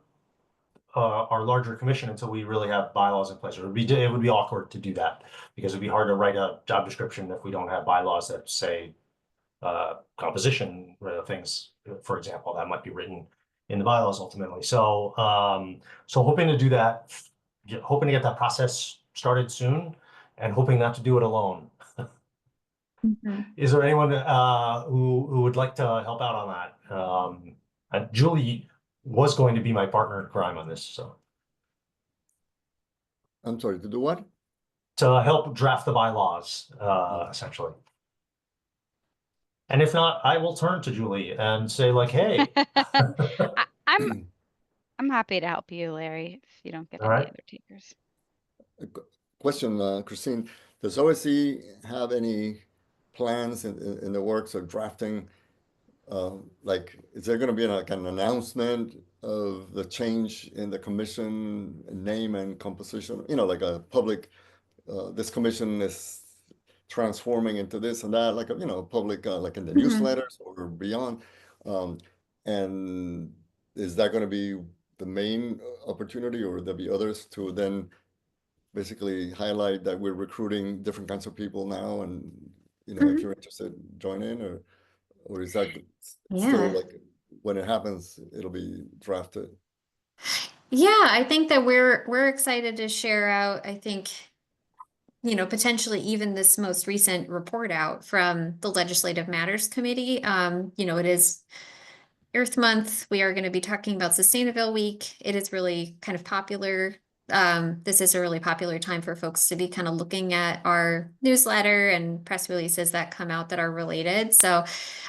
Speaker 1: our larger commission until we really have bylaws in place. It would be awkward to do that because it'd be hard to write a job description if we don't have bylaws that say composition things, for example, that might be written in the bylaws ultimately. So hoping to do that, hoping to get that process started soon, and hoping not to do it alone. Is there anyone who would like to help out on that? Julie was going to be my partner in crime on this, so.
Speaker 3: I'm sorry, to do what?
Speaker 1: To help draft the bylaws, essentially. And if not, I will turn to Julie and say like, hey.
Speaker 2: I'm happy to help you, Larry, if you don't get
Speaker 1: All
Speaker 2: any
Speaker 1: right.
Speaker 2: other takers.
Speaker 3: Question, Christine, does OSC have any plans in the works of drafting? Like, is there going to be like an announcement of the change in the commission name and composition? You know, like a public, this commission is transforming into this and that, like, public, like in the
Speaker 5: Mhm.
Speaker 3: newsletters or beyond. And is that going to be the main opportunity, or there'll be others to then basically highlight that we're recruiting different kinds of people now, and if
Speaker 5: Mhm.
Speaker 3: you're interested, join in, or is that
Speaker 5: Yeah.
Speaker 3: still like when it happens, it'll be drafted?
Speaker 5: Yeah, I think that we're excited to share out, I think, potentially even this most recent report out from the Legislative Matters Committee. It is Earth Month. We are going to be talking about Sustainability Week. It is really kind of popular. This is a really popular time for folks to be kind of looking at our newsletter and press releases that come out that are related. So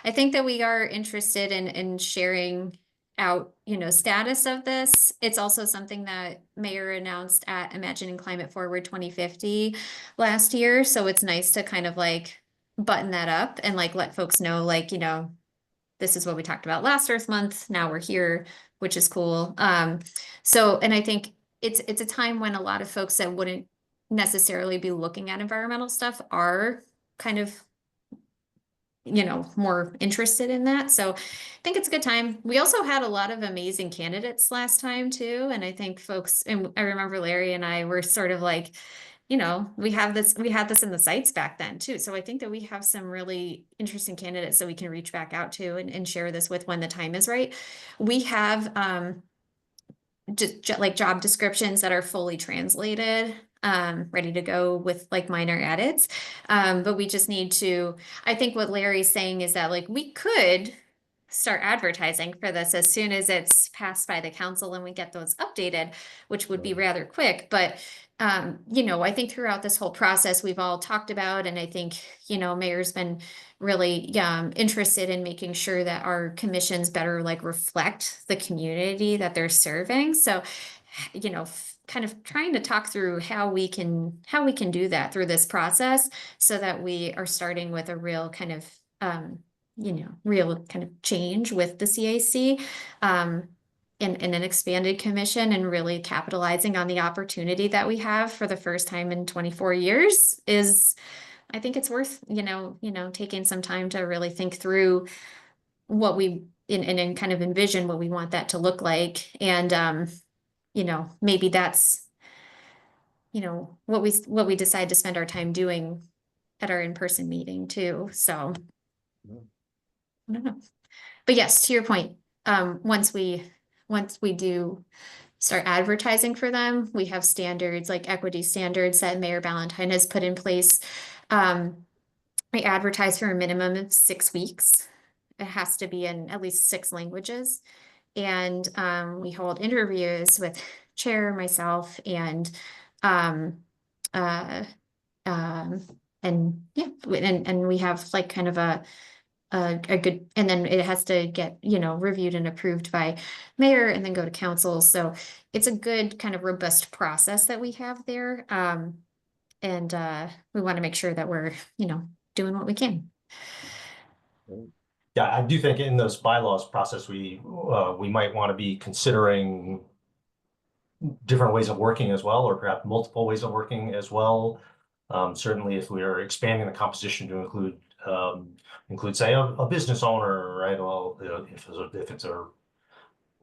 Speaker 5: I think that we are interested in sharing out, status of this. It's also something that Mayor announced at Imagining Climate Forward 2050 last year. So it's nice to kind of like button that up and like let folks know, like, this is what we talked about last Earth Month. Now we're here, which is cool. And I think it's a time when a lot of folks that wouldn't necessarily be looking at environmental stuff are kind of, more interested in that. So I think it's a good time. We also had a lot of amazing candidates last time too. And I think folks, and I remember Larry and I were sort of like, we had this in the sites back then too. So I think that we have some really interesting candidates that we can reach back out to and share this with when the time is right. We have just like job descriptions that are fully translated, ready to go with like minor edits. But we just need to, I think what Larry's saying is that like we could start advertising for this as soon as it's passed by the council and we get those updated, which would be rather quick. But I think throughout this whole process, we've all talked about, and I think, Mayor's been really interested in making sure that our commissions better like reflect the community that they're serving. So, kind of trying to talk through how we can do that through this process so that we are starting with a real kind of real kind of change with the CAC. In an expanded commission and really capitalizing on the opportunity that we have for the first time in 24 years is, I think it's worth, taking some time to really think through what we and kind of envision what we want that to look like. And, maybe that's, what we decide to spend our time doing at our in-person meeting too. So
Speaker 3: Yeah.
Speaker 5: I don't know. But yes, to your point, once we do start advertising for them, we have standards like equity standards that Mayor Ballantyne has put in place. We advertise for a minimum of 6 weeks. It has to be in at least 6 languages. And we hold interviews with chair, myself, and and we have like kind of a good, and then it has to get, reviewed and approved by mayor and then go to council. So it's a good kind of robust process that we have there. And we want to make sure that we're, doing what we can.
Speaker 1: Yeah, I do think in those bylaws process, we might want to be considering different ways of working as well, or perhaps multiple ways of working as well. Certainly if we are expanding the composition to include say a business owner, right? Well, if it's a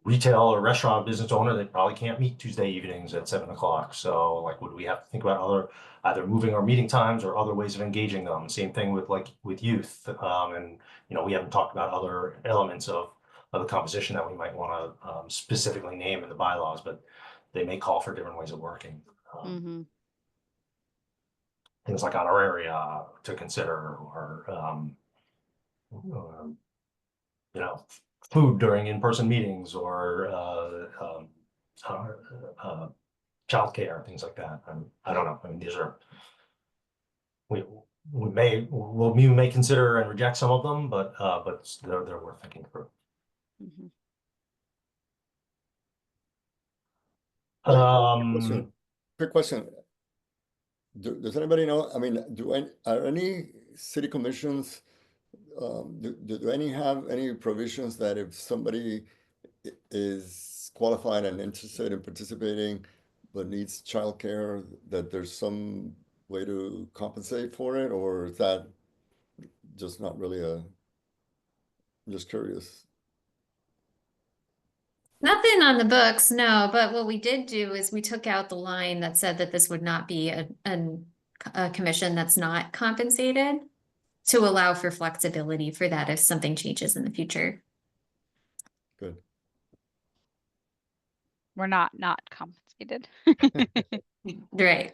Speaker 1: retail or restaurant business owner, they probably can't meet Tuesday evenings at 7 o'clock. So like, would we have to think about either moving our meeting times or other ways of engaging them? Same thing with youth. And we haven't talked about other elements of the composition that we might want to specifically name in the bylaws, but they may call for different ways of working. Things like honoraria to consider, or food during in-person meetings, or childcare, things like that. I don't know. I mean, these are we may consider and reject some of them, but they're worth thinking through.
Speaker 3: Quick question. Does anybody know? I mean, are any city commissions, do any have any provisions that if somebody is qualified and interested in participating but needs childcare, that there's some way to compensate for it, or is that just not really I'm just curious.
Speaker 5: Nothing on the books, no, but what we did do is we took out the line that said that this would not be a commission that's not compensated to allow for flexibility for that if something changes in the future.
Speaker 3: Good.
Speaker 2: We're not compensated.
Speaker 5: Right.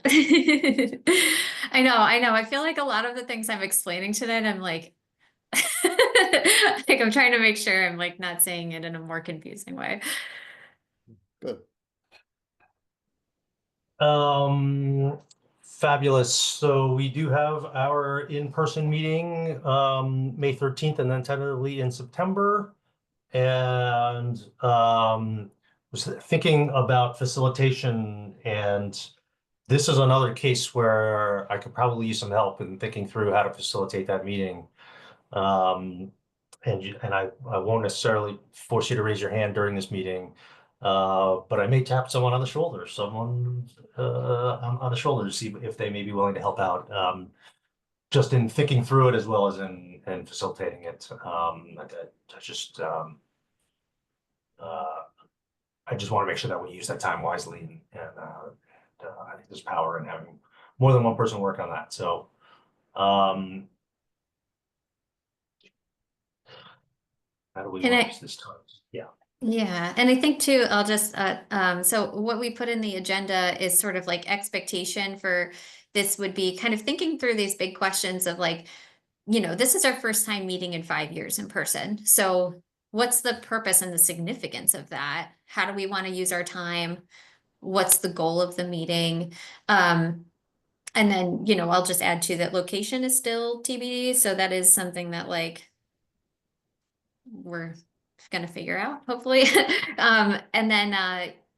Speaker 5: I know. I feel like a lot of the things I'm explaining tonight, I'm like, like I'm trying to make sure I'm like not saying it in a more confusing way.
Speaker 3: Good.
Speaker 1: Fabulous. So we do have our in-person meeting, May 13th, and then tentatively in September. And was thinking about facilitation, and this is another case where I could probably use some help in thinking through how to facilitate that meeting. And I won't necessarily force you to raise your hand during this meeting, but I may tap someone on the shoulder, on the shoulder to see if they may be willing to help out, just in thinking through it as well as in facilitating it. I just want to make sure that we use that time wisely, and I think there's power in having more than one person work on that. So, how do we
Speaker 5: Can I-
Speaker 1: use this time? Yeah.
Speaker 5: Yeah, and I think too, I'll just, so what we put in the agenda is sort of like expectation for this would be kind of thinking through these big questions of like, this is our first time meeting in 5 years in person. So what's the purpose and the significance of that? How do we want to use our time? What's the goal of the meeting? And then, I'll just add to that location is still TBD. So that is something that like we're gonna figure out, hopefully. And then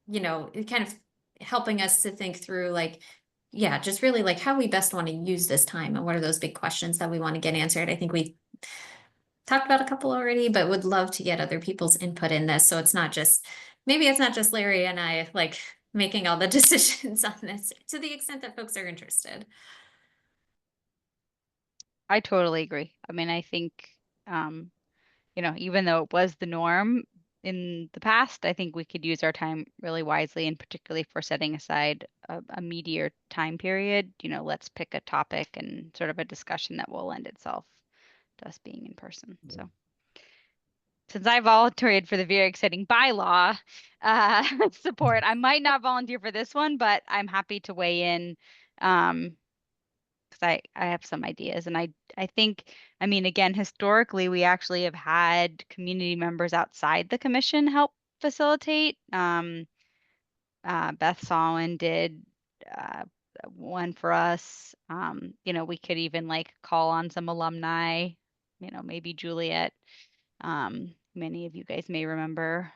Speaker 5: it kind of helping us to think through like, yeah, just really like how we best want to use this time and what are those big questions that we want to get answered. I think we talked about a couple already, but would love to get other people's input in this. So maybe it's not just Larry and I like making all the decisions on this to the extent that folks are interested.
Speaker 2: I totally agree. I mean, I think, even though it was the norm in the past, I think we could use our time really wisely, and particularly for setting aside a meatier time period. Let's pick a topic and sort of a discussion that will lend itself to us being in person.
Speaker 3: Yeah.
Speaker 2: So since I volunteered for the very exciting bylaw support, I might not volunteer for this one, but I'm happy to weigh in, because I have some ideas. And I think, I mean, again, historically, we actually have had community members outside the commission help facilitate. Beth Sawin did one for us. We could even like call on some alumni, maybe Juliet. Many of you guys may remember.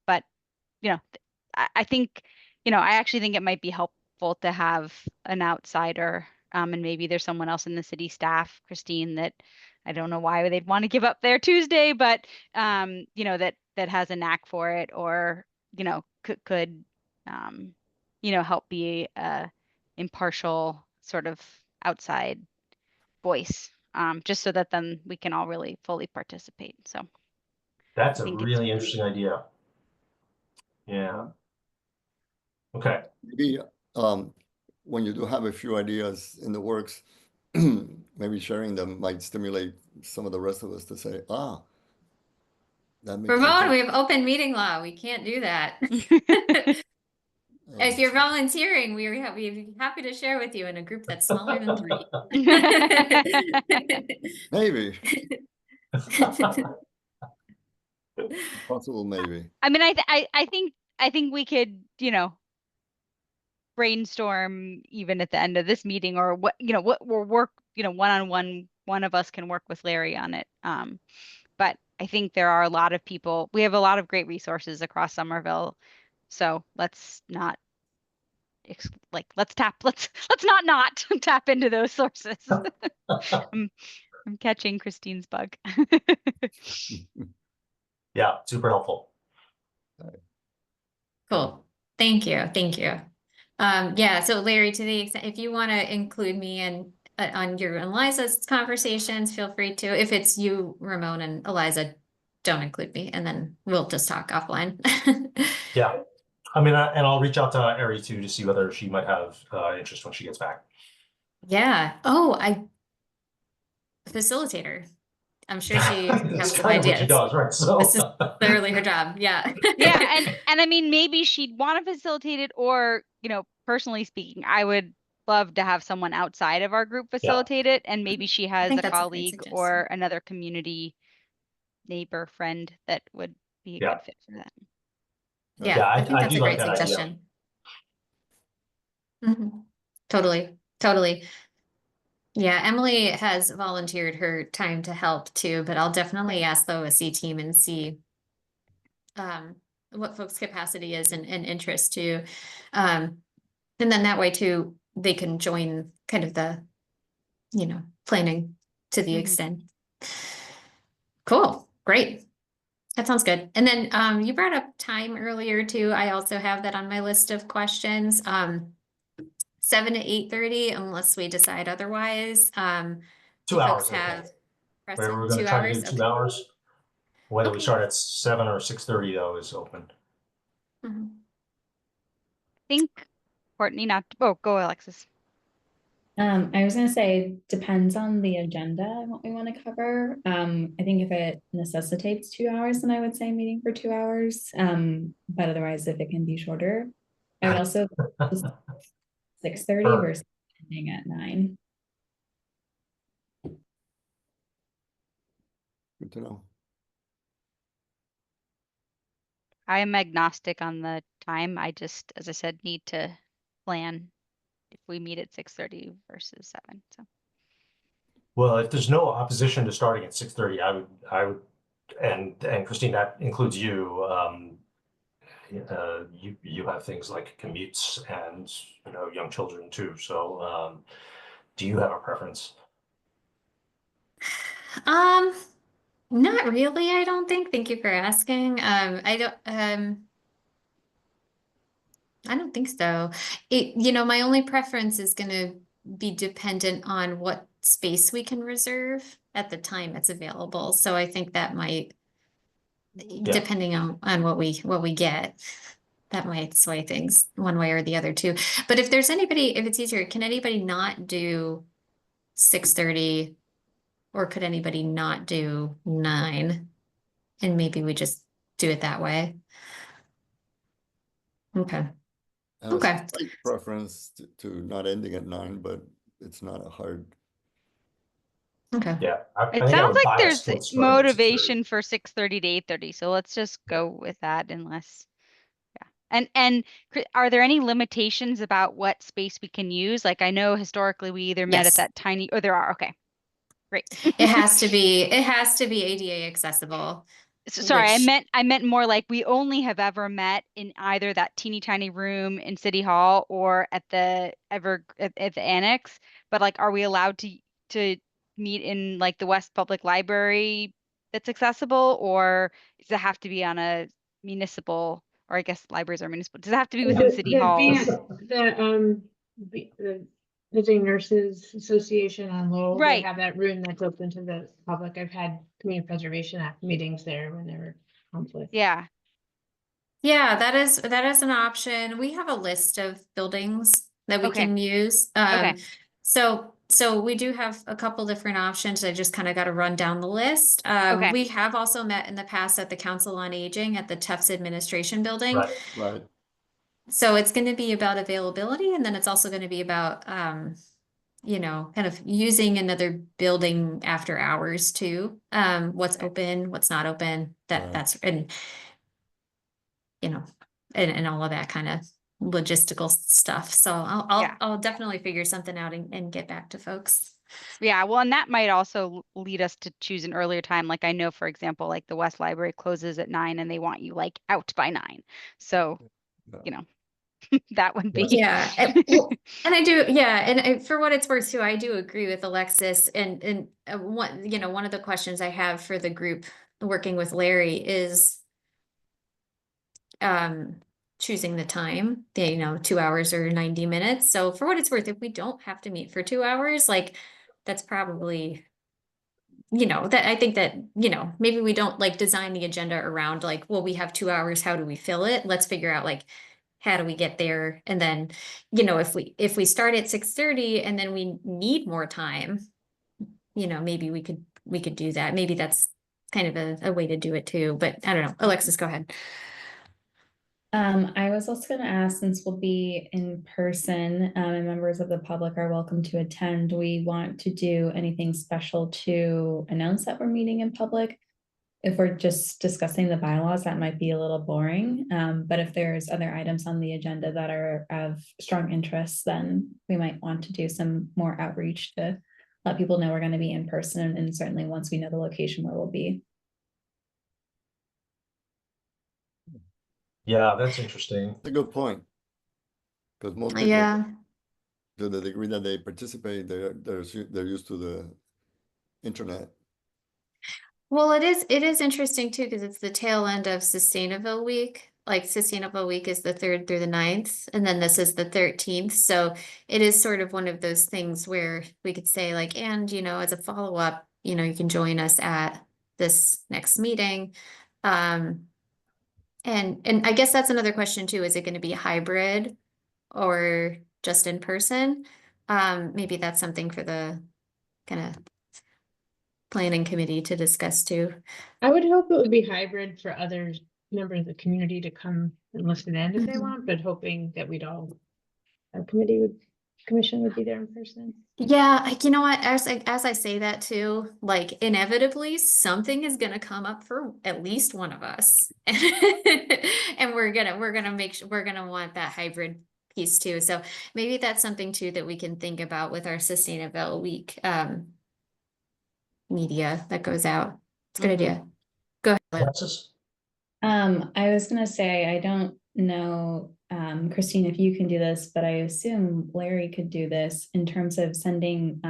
Speaker 2: But, I think, I actually think it might be helpful to have an outsider. And maybe there's someone else in the city staff, Christine, that I don't know why they'd want to give up their Tuesday, but that has a knack for it, or could help be a impartial sort of outside voice, just so that then we can all really fully participate. So
Speaker 1: That's
Speaker 2: I
Speaker 1: a
Speaker 2: think it's
Speaker 1: really interesting idea. Yeah. Okay.
Speaker 3: Maybe when you do have a few ideas in the works, maybe sharing them might stimulate some of the rest of us to say, that makes
Speaker 5: Ramon, we have open meeting law. We can't do that. If you're volunteering, we'd be happy to share with you in a group that's smaller than 3.
Speaker 3: Maybe. Possible, maybe.
Speaker 2: I mean, I think we could, brainstorm even at the end of this meeting, or what we'll work, one-on-one, one of us can work with Larry on it. But I think there are a lot of people, we have a lot of great resources across Somerville. So let's not let's not tap into those sources. I'm catching Christine's bug.
Speaker 1: Yeah, super helpful.
Speaker 5: Cool. Thank you. Yeah, so Larry, to the extent, if you want to include me in on your and Liza's conversations, feel free to. If it's you, Ramon, and Eliza, don't include me, and then we'll just talk offline.
Speaker 1: Yeah. I mean, and I'll reach out to Ari too to see whether she might have interest when she gets back.
Speaker 5: Yeah. Oh, facilitator. I'm sure she has
Speaker 1: That's
Speaker 5: some
Speaker 1: kind of what she
Speaker 5: ideas.
Speaker 1: does, right? So
Speaker 5: This is clearly her job. Yeah.
Speaker 2: Yeah, and I mean, maybe she'd want to facilitate it, or, you know, personally speaking, I would love to have someone outside of our group facilitate it, and maybe she has
Speaker 5: think
Speaker 2: a
Speaker 5: that's a great
Speaker 2: colleague
Speaker 5: suggestion.
Speaker 2: or another community neighbor friend that would be a
Speaker 1: Yeah.
Speaker 2: good fit for that.
Speaker 5: Yeah,
Speaker 1: Yeah,
Speaker 5: I think
Speaker 1: I
Speaker 5: that's
Speaker 1: do
Speaker 5: a
Speaker 1: like
Speaker 5: great
Speaker 1: that idea.
Speaker 5: suggestion. Mhm. Totally, totally. Yeah, Emily has volunteered her time to help too, but I'll definitely ask the OSC team and see what folks' capacity is and interest too. And then that way too, they can join kind of the, you know, planning to the
Speaker 2: Mhm.
Speaker 5: extent. Cool, great. That sounds good. And then you brought up time earlier too. I also have that on my list of questions. 7 to 8:30, unless we decide otherwise.
Speaker 1: 2
Speaker 5: Do
Speaker 1: hours,
Speaker 5: folks
Speaker 1: I think.
Speaker 5: have
Speaker 1: We're
Speaker 5: precedent?
Speaker 1: going to
Speaker 5: 2
Speaker 1: try to
Speaker 5: hours?
Speaker 1: do 2
Speaker 5: Okay.
Speaker 1: hours. Whether we
Speaker 5: Okay.
Speaker 1: start at 7 or 6:30 though is open.
Speaker 5: Mhm.
Speaker 2: I think Courtney, not, oh, go Alexis.
Speaker 4: I was gonna say, depends on the agenda and what we want to cover. I think if it necessitates 2 hours, then I would say meeting for 2 hours. But otherwise, if it can be shorter, I would also 6:30
Speaker 1: Sure.
Speaker 4: versus ending at 9.
Speaker 3: Good to know.
Speaker 2: I am agnostic on the time. I just, as I said, need to plan if we meet at 6:30 versus 7. So
Speaker 1: Well, if there's no opposition to starting at 6:30, I would, and Christine, that includes you. You have things like commutes and, you know, young children too. So, do you have a preference?
Speaker 5: Not really, I don't think. Thank you for asking. I don't think so. My only preference is gonna be dependent on what space we can reserve at the time it's available. So I think that might, depending on what we get, that might sway things one way or the other too. But if it's easier, can anybody not do 6:30? Or could anybody not do 9? And maybe we just do it that way. Okay.
Speaker 3: I have a
Speaker 5: Okay.
Speaker 3: slight preference to not ending at 9, but it's not a hard.
Speaker 5: Okay.
Speaker 1: Yeah, I
Speaker 2: it
Speaker 1: think I
Speaker 2: sounds
Speaker 1: would
Speaker 2: like
Speaker 1: bias
Speaker 2: there's
Speaker 1: towards starting at 6:30.
Speaker 2: motivation for 6:30 to 8:30. So let's just go with that unless, yeah. And are there any limitations about what space we can use? Like, I know historically we either met at
Speaker 5: Yes.
Speaker 2: that tiny, or there are, okay, great.
Speaker 5: It has to be ADA accessible.
Speaker 2: Sorry,
Speaker 5: which-
Speaker 2: I meant more like we only have ever met in either that teeny tiny room in City Hall or at the at the annex. But like, are we allowed to meet in like the West Public Library that's accessible, or does it have to be on a municipal? Or I guess libraries are municipal. Does it have to be within City Halls?
Speaker 7: The Visiting Nurses Association on Lowell, they
Speaker 2: Right.
Speaker 7: have that room that's open to the public. I've had community preservation act meetings there when there were conflicts.
Speaker 2: Yeah.
Speaker 5: Yeah, that is an option. We have a list of buildings that we
Speaker 2: Okay.
Speaker 5: can use.
Speaker 2: Okay.
Speaker 5: So we do have a couple different options. I just kind of got to run down the list.
Speaker 2: Okay.
Speaker 5: We have also met in the past at the Council on Aging at the Tufts Administration Building.
Speaker 1: Right.
Speaker 5: So it's going to be about availability, and then it's also going to be about, kind of using another building after hours too. What's open, what's not open,
Speaker 3: Right.
Speaker 5: and all of that kind of logistical stuff. So
Speaker 2: Yeah.
Speaker 5: I'll definitely figure something out and get back to folks.
Speaker 2: Yeah, well, and that might also lead us to choose an earlier time. Like, I know, for example, like the West Library closes at 9 and they want you like out by 9. So,
Speaker 3: Yeah.
Speaker 2: that would be.
Speaker 5: Yeah. And I do, for what it's worth too, I do agree with Alexis. And one of the questions I have for the group working with Larry is, choosing the time, 2 hours or 90 minutes. So for what it's worth, if we don't have to meet for 2 hours, like that's probably, that I think that, maybe we don't like design the agenda around like, well, we have 2 hours, how do we fill it? Let's figure out like, how do we get there? And then, if we start at 6:30 and then we need more time, maybe we could do that. Maybe that's kind of a way to do it too, but I don't know. Alexis, go ahead.
Speaker 4: I was also gonna ask, since we'll be in person, and members of the public are welcome to attend, do we want to do anything special to announce that we're meeting in public? If we're just discussing the bylaws, that might be a little boring, but if there's other items on the agenda that are of strong interest, then we might want to do some more outreach to let people know we're gonna be in person, and certainly once we know the location where we'll be.
Speaker 1: Yeah, that's interesting.
Speaker 3: That's a good point. Because most people,
Speaker 5: Yeah.
Speaker 3: to the degree that they participate, they're used to the internet.
Speaker 5: Well, it is interesting too, because it's the tail end of Sustainable Week. Like Sustainable Week is the 3rd through the 9th, and then this is the 13th. So it is sort of one of those things where we could say like, and as a follow-up, you can join us at this next meeting. And I guess that's another question too. Is it going to be hybrid or just in person? Maybe that's something for the kind of planning committee to discuss too.
Speaker 7: I would hope it would be hybrid for other members of the community to come and listen in if they
Speaker 5: Mhm.
Speaker 7: want, but hoping that our commission would be there in person.
Speaker 5: Yeah, you know what? As I say that too, like inevitably something is gonna come up for at least one of us, and we're gonna make sure we're gonna want that hybrid piece too. So maybe that's something too that we can think about with our Sustainable Week media that goes out. It's a good idea. Go ahead.
Speaker 1: Alexis?
Speaker 4: I was gonna say, I don't know, Christine, if you can do this, but I assume Larry could do this in terms of sending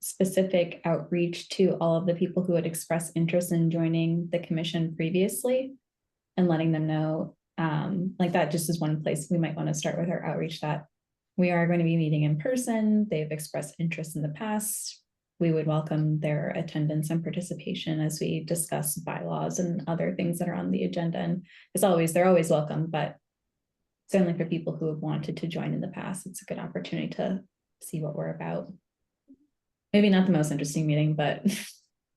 Speaker 4: specific outreach to all of the people who had expressed interest in joining the commission previously and letting them know, like that just is one place we might want to start with our outreach, that we are going to be meeting in person. They've expressed interest in the past. We would welcome their attendance and participation as we discuss bylaws and other things that are on the agenda. And they're always welcome, but certainly for people who have wanted to join in the past, it's a good opportunity to see what we're about. Maybe not the most interesting meeting, but.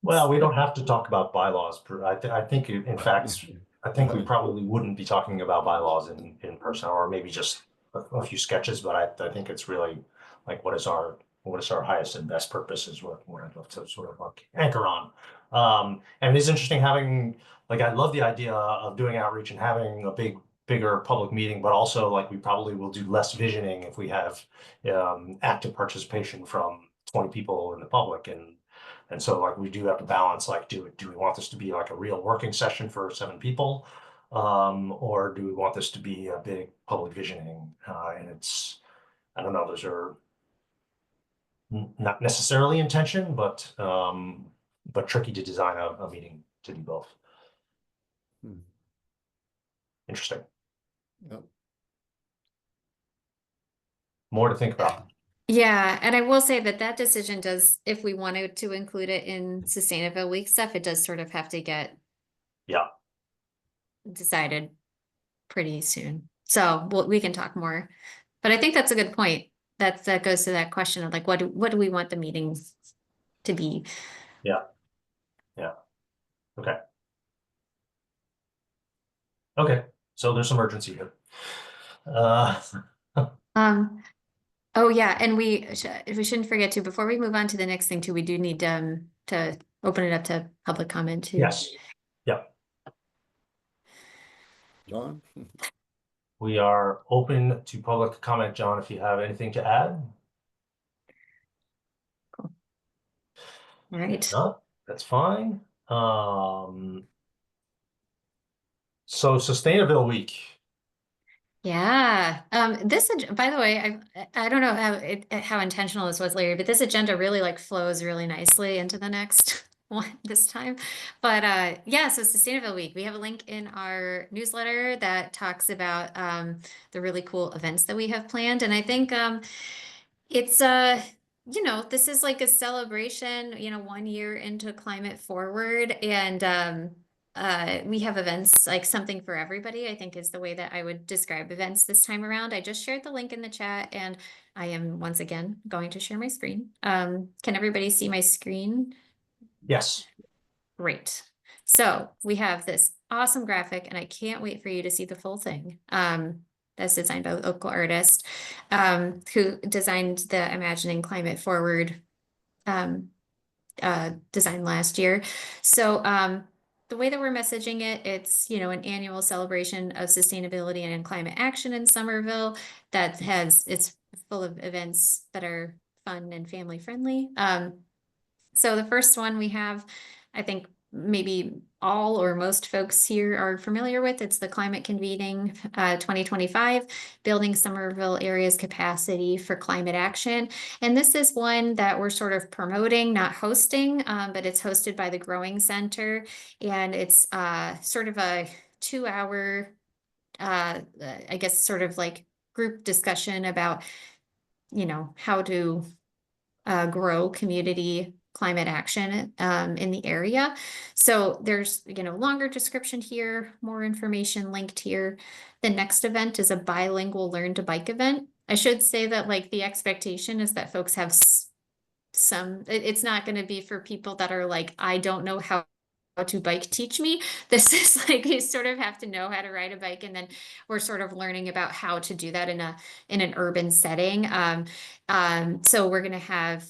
Speaker 1: Well, we don't have to talk about bylaws. I think, in fact, I think we probably wouldn't be talking about bylaws in person, or maybe just a few sketches, but I think it's really like, what is our highest and best purpose is what I'd love to sort of like anchor on. And it is interesting having, like, I love the idea of doing outreach and having a bigger public meeting, but also like we probably will do less visioning if we have active participation from 20 people in the public. And so like we do have to balance, like, do we want this to be like a real working session for 7 people? Or do we want this to be a big public visioning? And it's, I don't know, those are not necessarily intention, but tricky to design a meeting to do both. Interesting.
Speaker 3: Yep.
Speaker 1: More to think about.
Speaker 5: Yeah, and I will say that decision does, if we wanted to include it in Sustainable Week stuff, it does sort of have to get decided pretty soon. So we can talk more, but I think that's a good point. That goes to that question of like, what do we want the meetings to be?
Speaker 1: Yeah. Okay. So there's some urgency here.
Speaker 5: Oh yeah, and we shouldn't forget to, before we move on to the next thing too, we do need to open it up to public comment too.
Speaker 1: Yes. Yeah.
Speaker 3: John?
Speaker 1: We are open to public comment. John, if you have anything to add.
Speaker 5: Cool. All right.
Speaker 1: No, that's fine. So Sustainable Week.
Speaker 5: Yeah. This, by the way, I don't know how intentional this was, Larry, but this agenda really like flows really nicely into the next one this time. But yeah, so Sustainable Week, we have a link in our newsletter that talks about the really cool events that we have planned. And I think it's you know, this is like a celebration, you know, 1 year into Climate Forward, and we have events, like something for everybody, I think is the way that I would describe events this time around. I just shared the link in the chat, and I am once again going to share my screen. Can everybody see my screen?
Speaker 1: Yes.
Speaker 5: Great. So we have this awesome graphic, and I can't wait for you to see the full thing. That's designed by a local artist who designed the Imagining Climate Forward design last year. So the way that we're messaging it, it's, you know, an annual celebration of sustainability and climate action in Somerville that it's full of events that are fun and family friendly. So the first one we have, I think maybe all or most folks here are familiar with. It's the Climate Convening 2025, Building Somerville Area's Capacity for Climate Action. And this is one that we're sort of promoting, not hosting, but it's hosted by the Growing Center. And it's sort of a 2-hour, I guess, sort of like group discussion about, you know, how to grow community climate action in the area. So there's, you know, longer description here, more information linked here. The next event is a bilingual learn to bike event. I should say that like the expectation is that folks have it's not going to be for people that are like, I don't know how to bike, teach me. This is like, you sort of have to know how to ride a bike, and then we're sort of learning about how to do that in an urban setting. So we're gonna have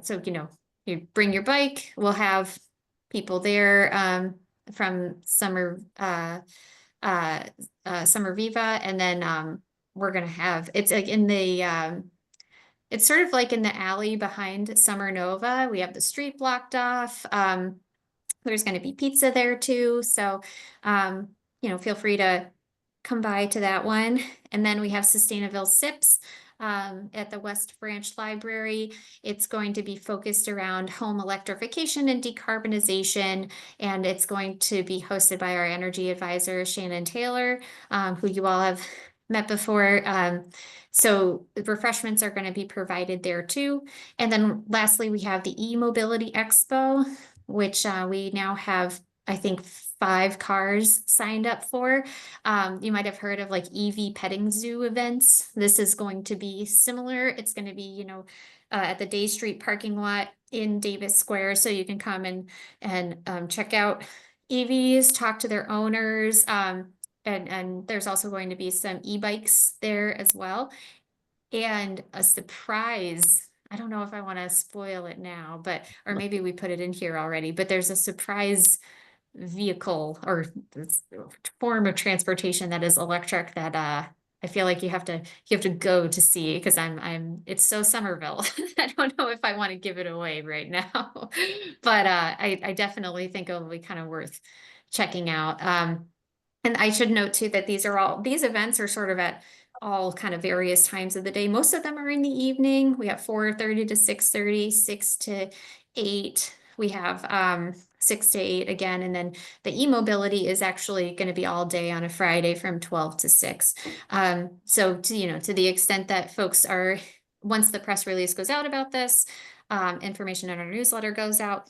Speaker 5: so, you know, you bring your bike, we'll have people there from Summer Summer Viva, and then we're gonna have, it's like in the it's sort of like in the alley behind Summer Nova. We have the street blocked off. There's going to be pizza there too. So, you know, feel free to come by to that one. And then we have Sustainaville Sips at the West Branch Library. It's going to be focused around home electrification and decarbonization. And it's going to be hosted by our energy advisor, Shannon Taylor, who you all have met before. So refreshments are going to be provided there too. And then lastly, we have the E-Mobility Expo, which we now have, I think, 5 cars signed up for. You might have heard of like EV petting zoo events. This is going to be similar. It's going to be, you know, at the Day Street parking lot in Davis Square. So you can come and check out EVs, talk to their owners. And there's also going to be some e-bikes there as well. And a surprise, I don't know if I want to spoil it now, but, or maybe we put it in here already, but there's a surprise vehicle or form of transportation that is electric that I feel like you have to go to see, because it's so Somerville. I don't know if I want to give it away right now, but I definitely think it'll be kind of worth checking out. And I should note too that these events are sort of at all kind of various times of the day. Most of them are in the evening. We have 4:30 to 6:30, 6 to 8. We have 6 to 8 again. And then the e-mobility is actually going to be all day on a Friday from 12 to 6. So to the extent that folks are, once the press release goes out about this, information in our newsletter goes out,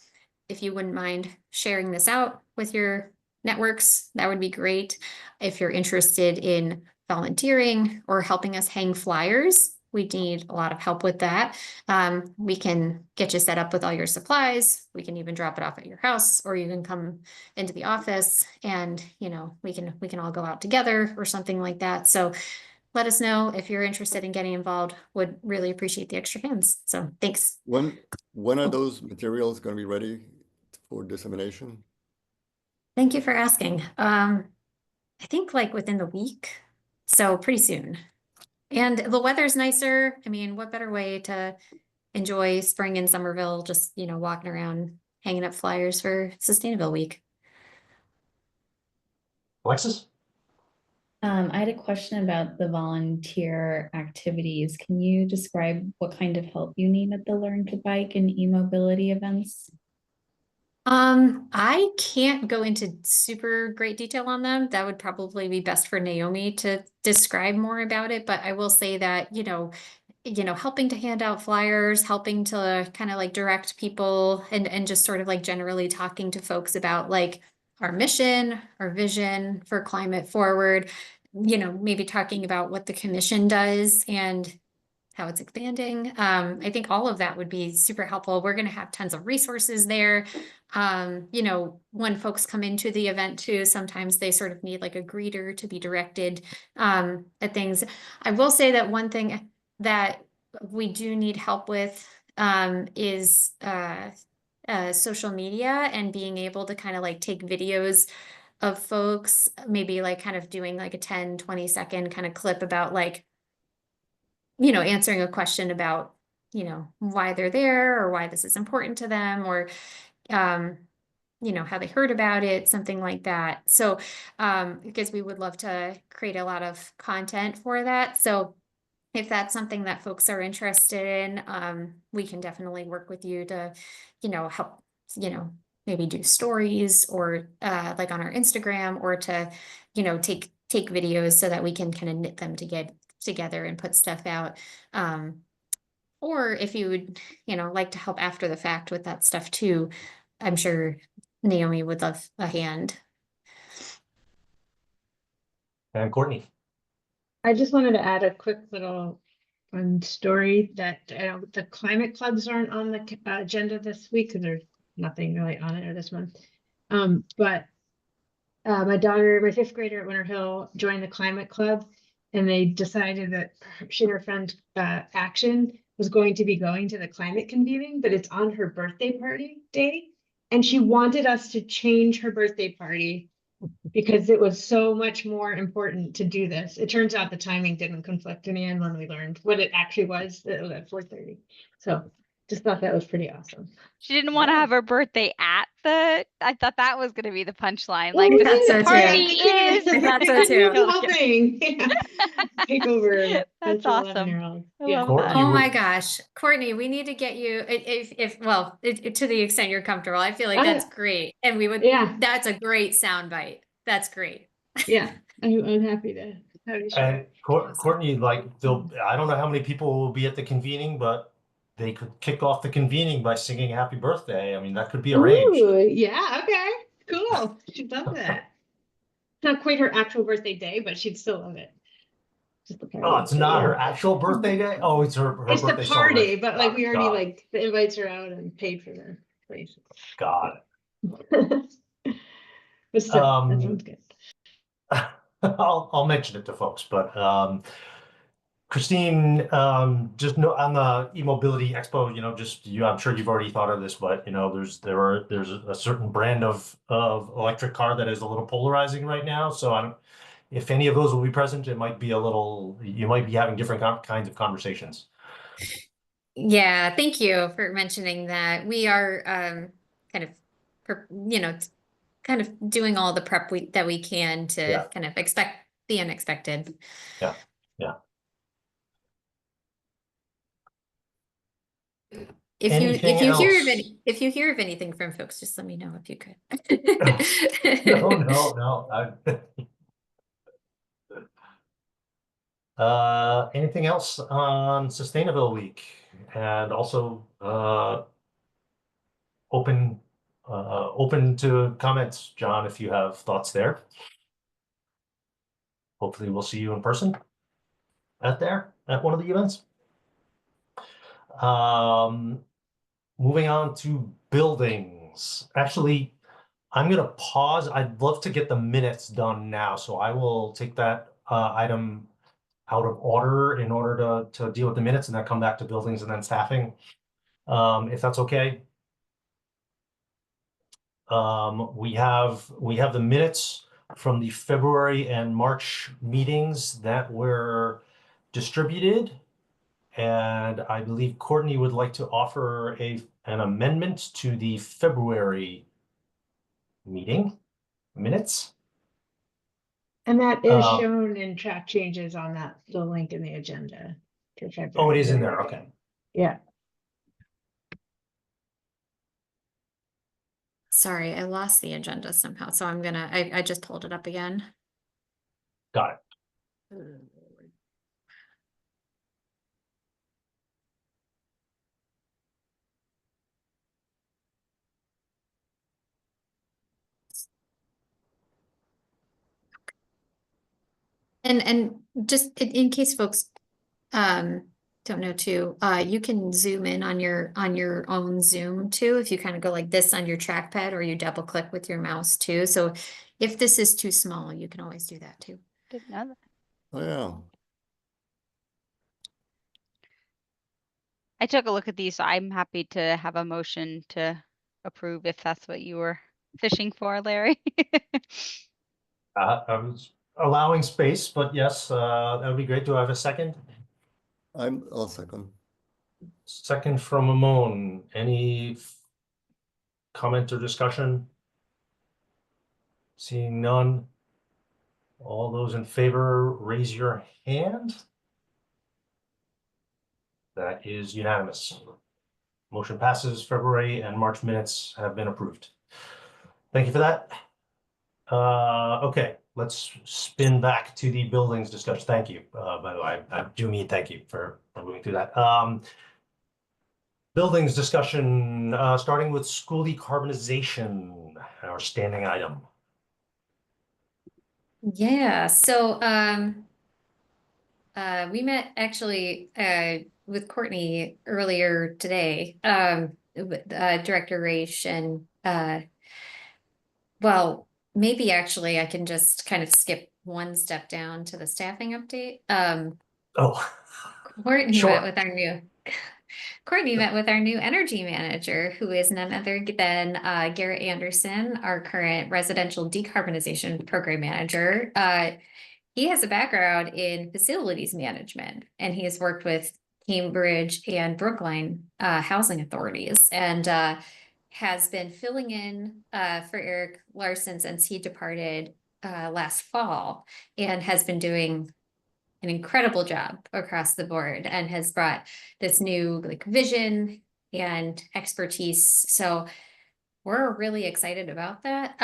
Speaker 5: if you wouldn't mind sharing this out with your networks, that would be great. If you're interested in volunteering or helping us hang flyers, we need a lot of help with that. We can get you set up with all your supplies. We can even drop it off at your house, or you can come into the office and, you know, we can all go out together or something like that. So let us know if you're interested in getting involved. Would really appreciate the extra hands. So thanks.
Speaker 3: When are those materials going to be ready for dissemination?
Speaker 5: Thank you for asking. I think like within the week, so pretty soon. And the weather's nicer. I mean, what better way to enjoy spring in Somerville, just, you know, walking around, hanging up flyers for Sustainable Week.
Speaker 1: Alexis?
Speaker 4: I had a question about the volunteer activities. Can you describe what kind of help you need at the Learn to Bike and e-mobility events?
Speaker 5: I can't go into super great detail on them. That would probably be best for Naomi to describe more about it, but I will say that, helping to hand out flyers, helping to kind of like direct people and just sort of like generally talking to folks about like our mission, our vision for Climate Forward, maybe talking about what the commission does and how it's expanding. I think all of that would be super helpful. We're going to have tons of resources there. When folks come into the event too, sometimes they sort of need like a greeter to be directed at things. I will say that one thing that we do need help with is social media and being able to kind of like take videos of folks, maybe like kind of doing like a 10-20 second kind of clip about like, answering a question about, why they're there or why this is important to them or, how they heard about it, something like that. So, because we would love to create a lot of content for that. So if that's something that folks are interested in, we can definitely work with you to, help, maybe do stories or like on our Instagram or to, take videos so that we can kind of knit them together and put stuff out. Or if you would, like to help after the fact with that stuff too, I'm sure Naomi would love a hand.
Speaker 1: And Courtney.
Speaker 7: I just wanted to add a quick little fun story that the climate clubs aren't on the agenda this week because there's nothing really on it or this month. But my daughter, my 5th grader at Winter Hill, joined the climate club, and they decided that she and her friend Action was going to be going to the climate convening, but it's on her birthday party day, and she wanted us to change her birthday party because it was so much more important to do this. It turns out the timing didn't conflict in the end when we learned what it actually was. It was at 4:30. So just thought that was pretty awesome.
Speaker 2: She didn't want to have her birthday at I thought that was going to be the punchline.
Speaker 7: Well,
Speaker 2: Like,
Speaker 5: that's so
Speaker 2: the
Speaker 5: too.
Speaker 2: party is.
Speaker 5: That's so too.
Speaker 7: The whole thing. Yeah. Take over. a bunch
Speaker 2: That's
Speaker 7: of
Speaker 2: awesome.
Speaker 7: 11-year-olds.
Speaker 2: I
Speaker 7: Yeah.
Speaker 2: love
Speaker 1: Courtney,
Speaker 2: that.
Speaker 1: you
Speaker 5: Oh
Speaker 1: were-
Speaker 5: my gosh, Courtney, we need to get you to the extent you're comfortable. I feel like that's great. And we would,
Speaker 7: Yeah.
Speaker 5: that's a great soundbite. That's great.
Speaker 7: Yeah. I'm happy to share.
Speaker 1: And Courtney, like, I don't know how many people will be at the convening, but they could kick off the convening by singing happy birthday. I mean, that could be arranged.
Speaker 7: Ooh, yeah, okay, cool. She'd love that. It's not quite her actual birthday day, but she'd still love it. Just the party.
Speaker 1: Oh, it's not her actual birthday day? Oh, it's her
Speaker 7: It's the
Speaker 1: birthday
Speaker 7: party,
Speaker 1: celebration.
Speaker 7: but like we already
Speaker 1: Got it.
Speaker 7: like the invites are out and paid for the place.
Speaker 1: Got
Speaker 7: But still, that
Speaker 1: Um,
Speaker 7: sounds good.
Speaker 1: it. I'll mention it to folks, but Christine, just know on the e-mobility expo, I'm sure you've already thought of this, but there's a certain brand of electric car that is a little polarizing right now. So if any of those will be present, you might be having different kinds of conversations.
Speaker 5: Yeah, thank you for mentioning that. We are kind of doing all the prep that we can to
Speaker 1: Yeah.
Speaker 5: kind of expect the unexpected.
Speaker 1: Yeah. Yeah.
Speaker 5: If
Speaker 1: Anything
Speaker 5: you hear of
Speaker 1: else?
Speaker 5: if you hear of anything from folks, just let me know if you could.
Speaker 1: No. Anything else on Sustainable Week? And also open to comments, John, if you have thoughts there. Hopefully we'll see you in person at one of the events. Moving on to buildings. Actually, I'm gonna pause. I'd love to get the minutes done now, so I will take that item out of order in order to deal with the minutes and then come back to buildings and then staffing. If that's okay. We have the minutes from the February and March meetings that were distributed. And I believe Courtney would like to offer an amendment to the February meeting minutes.
Speaker 7: And that is
Speaker 1: Uh,
Speaker 7: shown in track changes on the link in the agenda. To February.
Speaker 1: Oh, it is in there. Okay.
Speaker 7: Yeah.
Speaker 5: sorry, I lost the agenda somehow, so I just pulled it up again.
Speaker 1: Got it.
Speaker 5: And just in case folks don't know too, you can zoom in on your own Zoom too, if you kind of go like this on your trackpad, or you double click with your mouse too. So if this is too small, you can always do that too.
Speaker 2: Didn't know that.
Speaker 3: Oh, yeah.
Speaker 2: I took a look at these, so I'm happy to have a motion to approve if that's what you were fishing for, Larry.
Speaker 1: I was allowing space, but yes, that would be great. Do I have a second?
Speaker 3: I'll second.
Speaker 1: Second from Ramon. Any comment or discussion? Seeing none. All those in favor, raise your hand. That is unanimous. Motion passes. February and March minutes have been approved. Thank you for that. Okay, let's spin back to the buildings discussion. Thank you. By the way, I do mean thank you for moving through that. Buildings discussion, starting with school decarbonization, our standing item.
Speaker 5: Yeah, so we met actually with Courtney earlier today, with Director Raish, and well, maybe actually I can just kind of skip one step down to the staffing update.
Speaker 1: Oh,
Speaker 5: Courtney
Speaker 1: sure.
Speaker 5: met with our new Courtney met with our new energy manager, who is none other than Garrett Anderson, our current residential decarbonization program manager. He has a background in facilities management, and he has worked with Cambridge and Brookline housing authorities, and has been filling in for Eric Larson since he departed last fall, and has been doing an incredible job across the board, and has brought this new like vision and expertise. So we're really excited about that.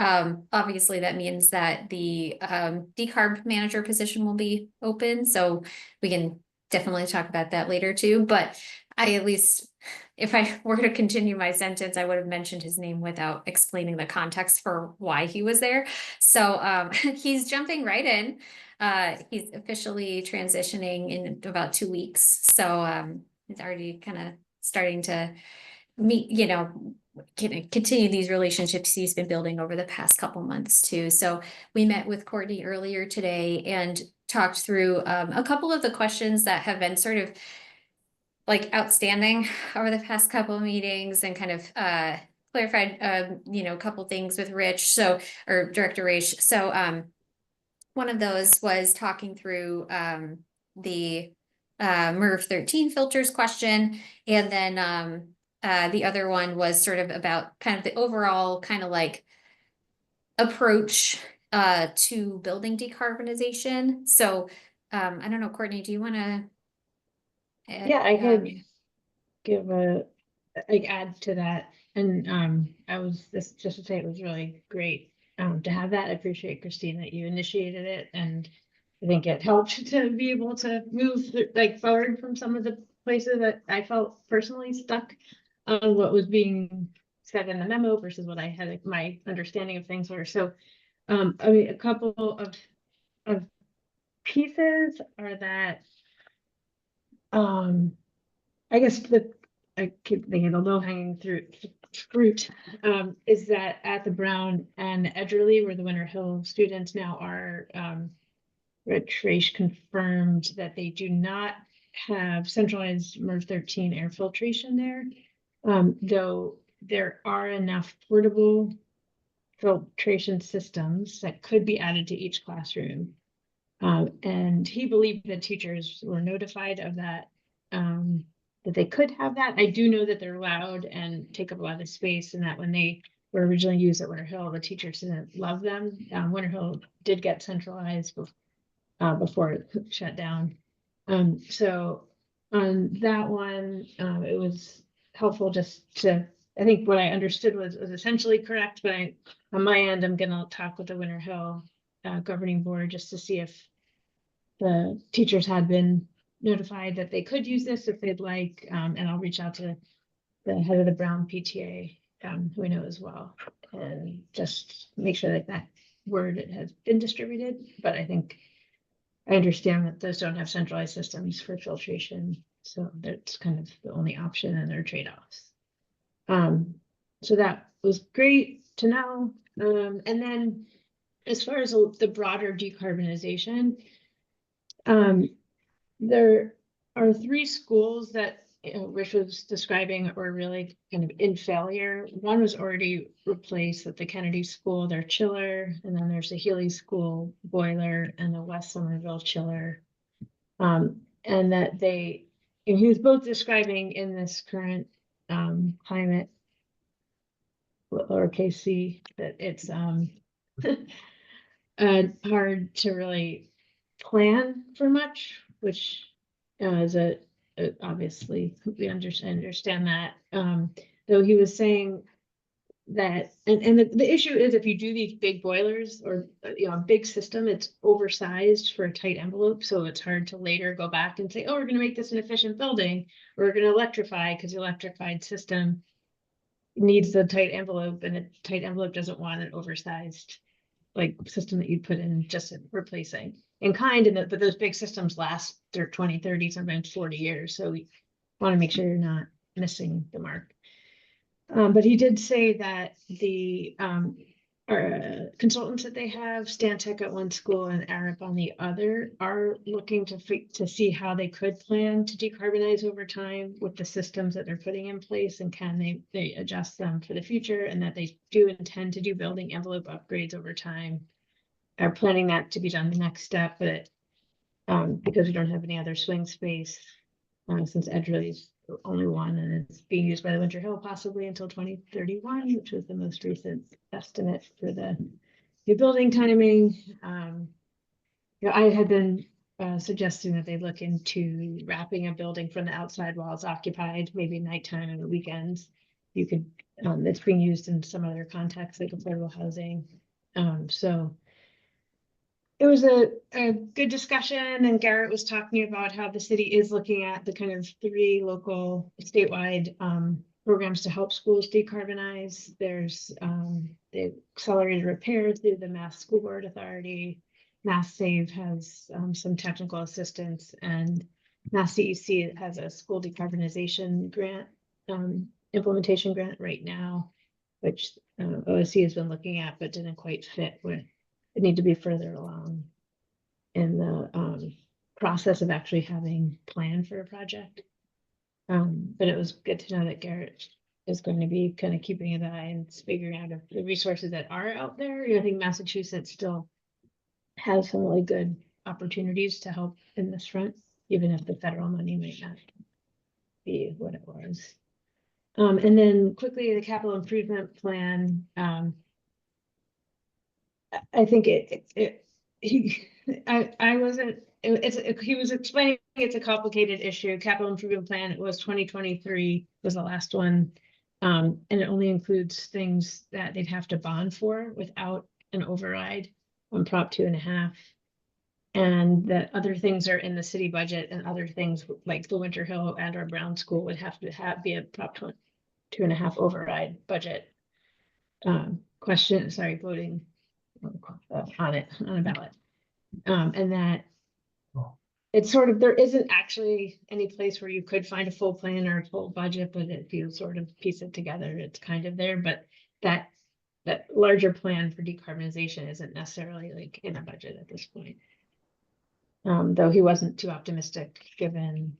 Speaker 5: Obviously that means that the decarb manager position will be open, so we can definitely talk about that later too. But I, at least if I were to continue my sentence, I would have mentioned his name without explaining the context for why he was there. So he's jumping right in. He's officially transitioning in about 2 weeks. So he's already kind of starting to meet, continue these relationships he's been building over the past couple months too. So we met with Courtney earlier today and talked through a couple of the questions that have been sort of like outstanding over the past couple of meetings, and kind of clarified a couple things with Rich, or Director Raish. So one of those was talking through the MERV 13 filters question, and then the other one was sort of about kind of the overall kind of like approach to building decarbonization. So I don't know, Courtney, do you want to?
Speaker 7: Yeah, I could give add to that. And I was just to say it was really great to have that. I appreciate, Christine, that you initiated it, and I think it helped to be able to move forward from some of the places that I felt personally stuck on what was being said in the memo versus what I had my understanding of things were. So I mean, a couple of pieces are that I guess I keep thinking the low-hanging fruit is that at the Brown and Edgerly, where the Winter Hill students now are, Rich Raish confirmed that they do not have centralized MERV 13 air filtration there, though there are enough portable filtration systems that could be added to each classroom. And he believed that teachers were notified of that, that they could have that. I do know that they're loud and take up a lot of space, and that when they were originally used at Winter Hill, the teachers didn't love them. Winter Hill did get centralized before it shut down. So on that one, it was helpful just to I think what I understood was essentially correct, but on my end, I'm gonna talk with the Winter Hill governing board just to see if the teachers had been notified that they could use this if they'd like, and I'll reach out to the head of the Brown PTA, who I know as well, and just make sure that that word has been distributed. But I think I understand that those don't have centralized systems for filtration, so that's kind of the only option and their trade-offs. So that was great to know. And then as far as the broader decarbonization, there are 3 schools that Rich was describing are really kind of in failure. One was already replaced at the Kennedy School, their chiller, and then there's the Healy School boiler and the West Somerville chiller. And that he was both describing in this current climate, lowercase c, that it's hard to really plan for much, which is obviously we understand that. Though he was saying that, and the issue is if you do these big boilers or a big system, it's oversized for a tight envelope, so it's hard to later go back and say, oh, we're going to make this an efficient building, or we're going to electrify, because the electrified system needs the tight envelope, and a tight envelope doesn't want an oversized like system that you'd put in just replacing in kind. And but those big systems last their 20, 30, sometimes 40 years. So we want to make sure you're not missing the mark. But he did say that the consultants that they have, Stantec at one school and Arup on the other, are looking to see how they could plan to decarbonize over time with the systems that they're putting in place, and can they adjust them for the future, and that they do intend to do building envelope upgrades over time. Are planning that to be done the next step, but because we don't have any other swing space, since Edgerly's only one, and it's being used by the Winter Hill possibly until 2031, which was the most recent estimate for the new building timing. I had been suggesting that they look into wrapping a building from the outside while it's occupied, maybe nighttime and the weekends. You could, it's being used in some other contexts like affordable housing. So it was a good discussion, and Garrett was talking about how the city is looking at the kind of 3 local statewide programs to help schools decarbonize. There's the accelerated repair through the Mass School Board Authority. Mass Save has some technical assistance, and Mass CEC has a school decarbonization grant, implementation grant right now, which OSC has been looking at but didn't quite fit with. It need to be further along in the process of actually having planned for a project. But it was good to know that Garrett is going to be kind of keeping an eye and figuring out if the resources that are out there. I think Massachusetts still has some really good opportunities to help in this front, even if the federal money might not be what it was. And then quickly, the capital improvement plan. I think he was explaining it's a complicated issue. Capital improvement plan, it was 2023 was the last one. And it only includes things that they'd have to bond for without an override on Prop 2.5. And that other things are in the city budget, and other things like the Winter Hill and or Brown School would have to be a Prop 2.5 override budget voting on a ballot. And that it's sort of, there isn't actually any place where you could find a full plan or a full budget, but if you sort of piece it together, it's kind of there. But that larger plan for decarbonization isn't necessarily like in a budget at this point. Though he wasn't too optimistic given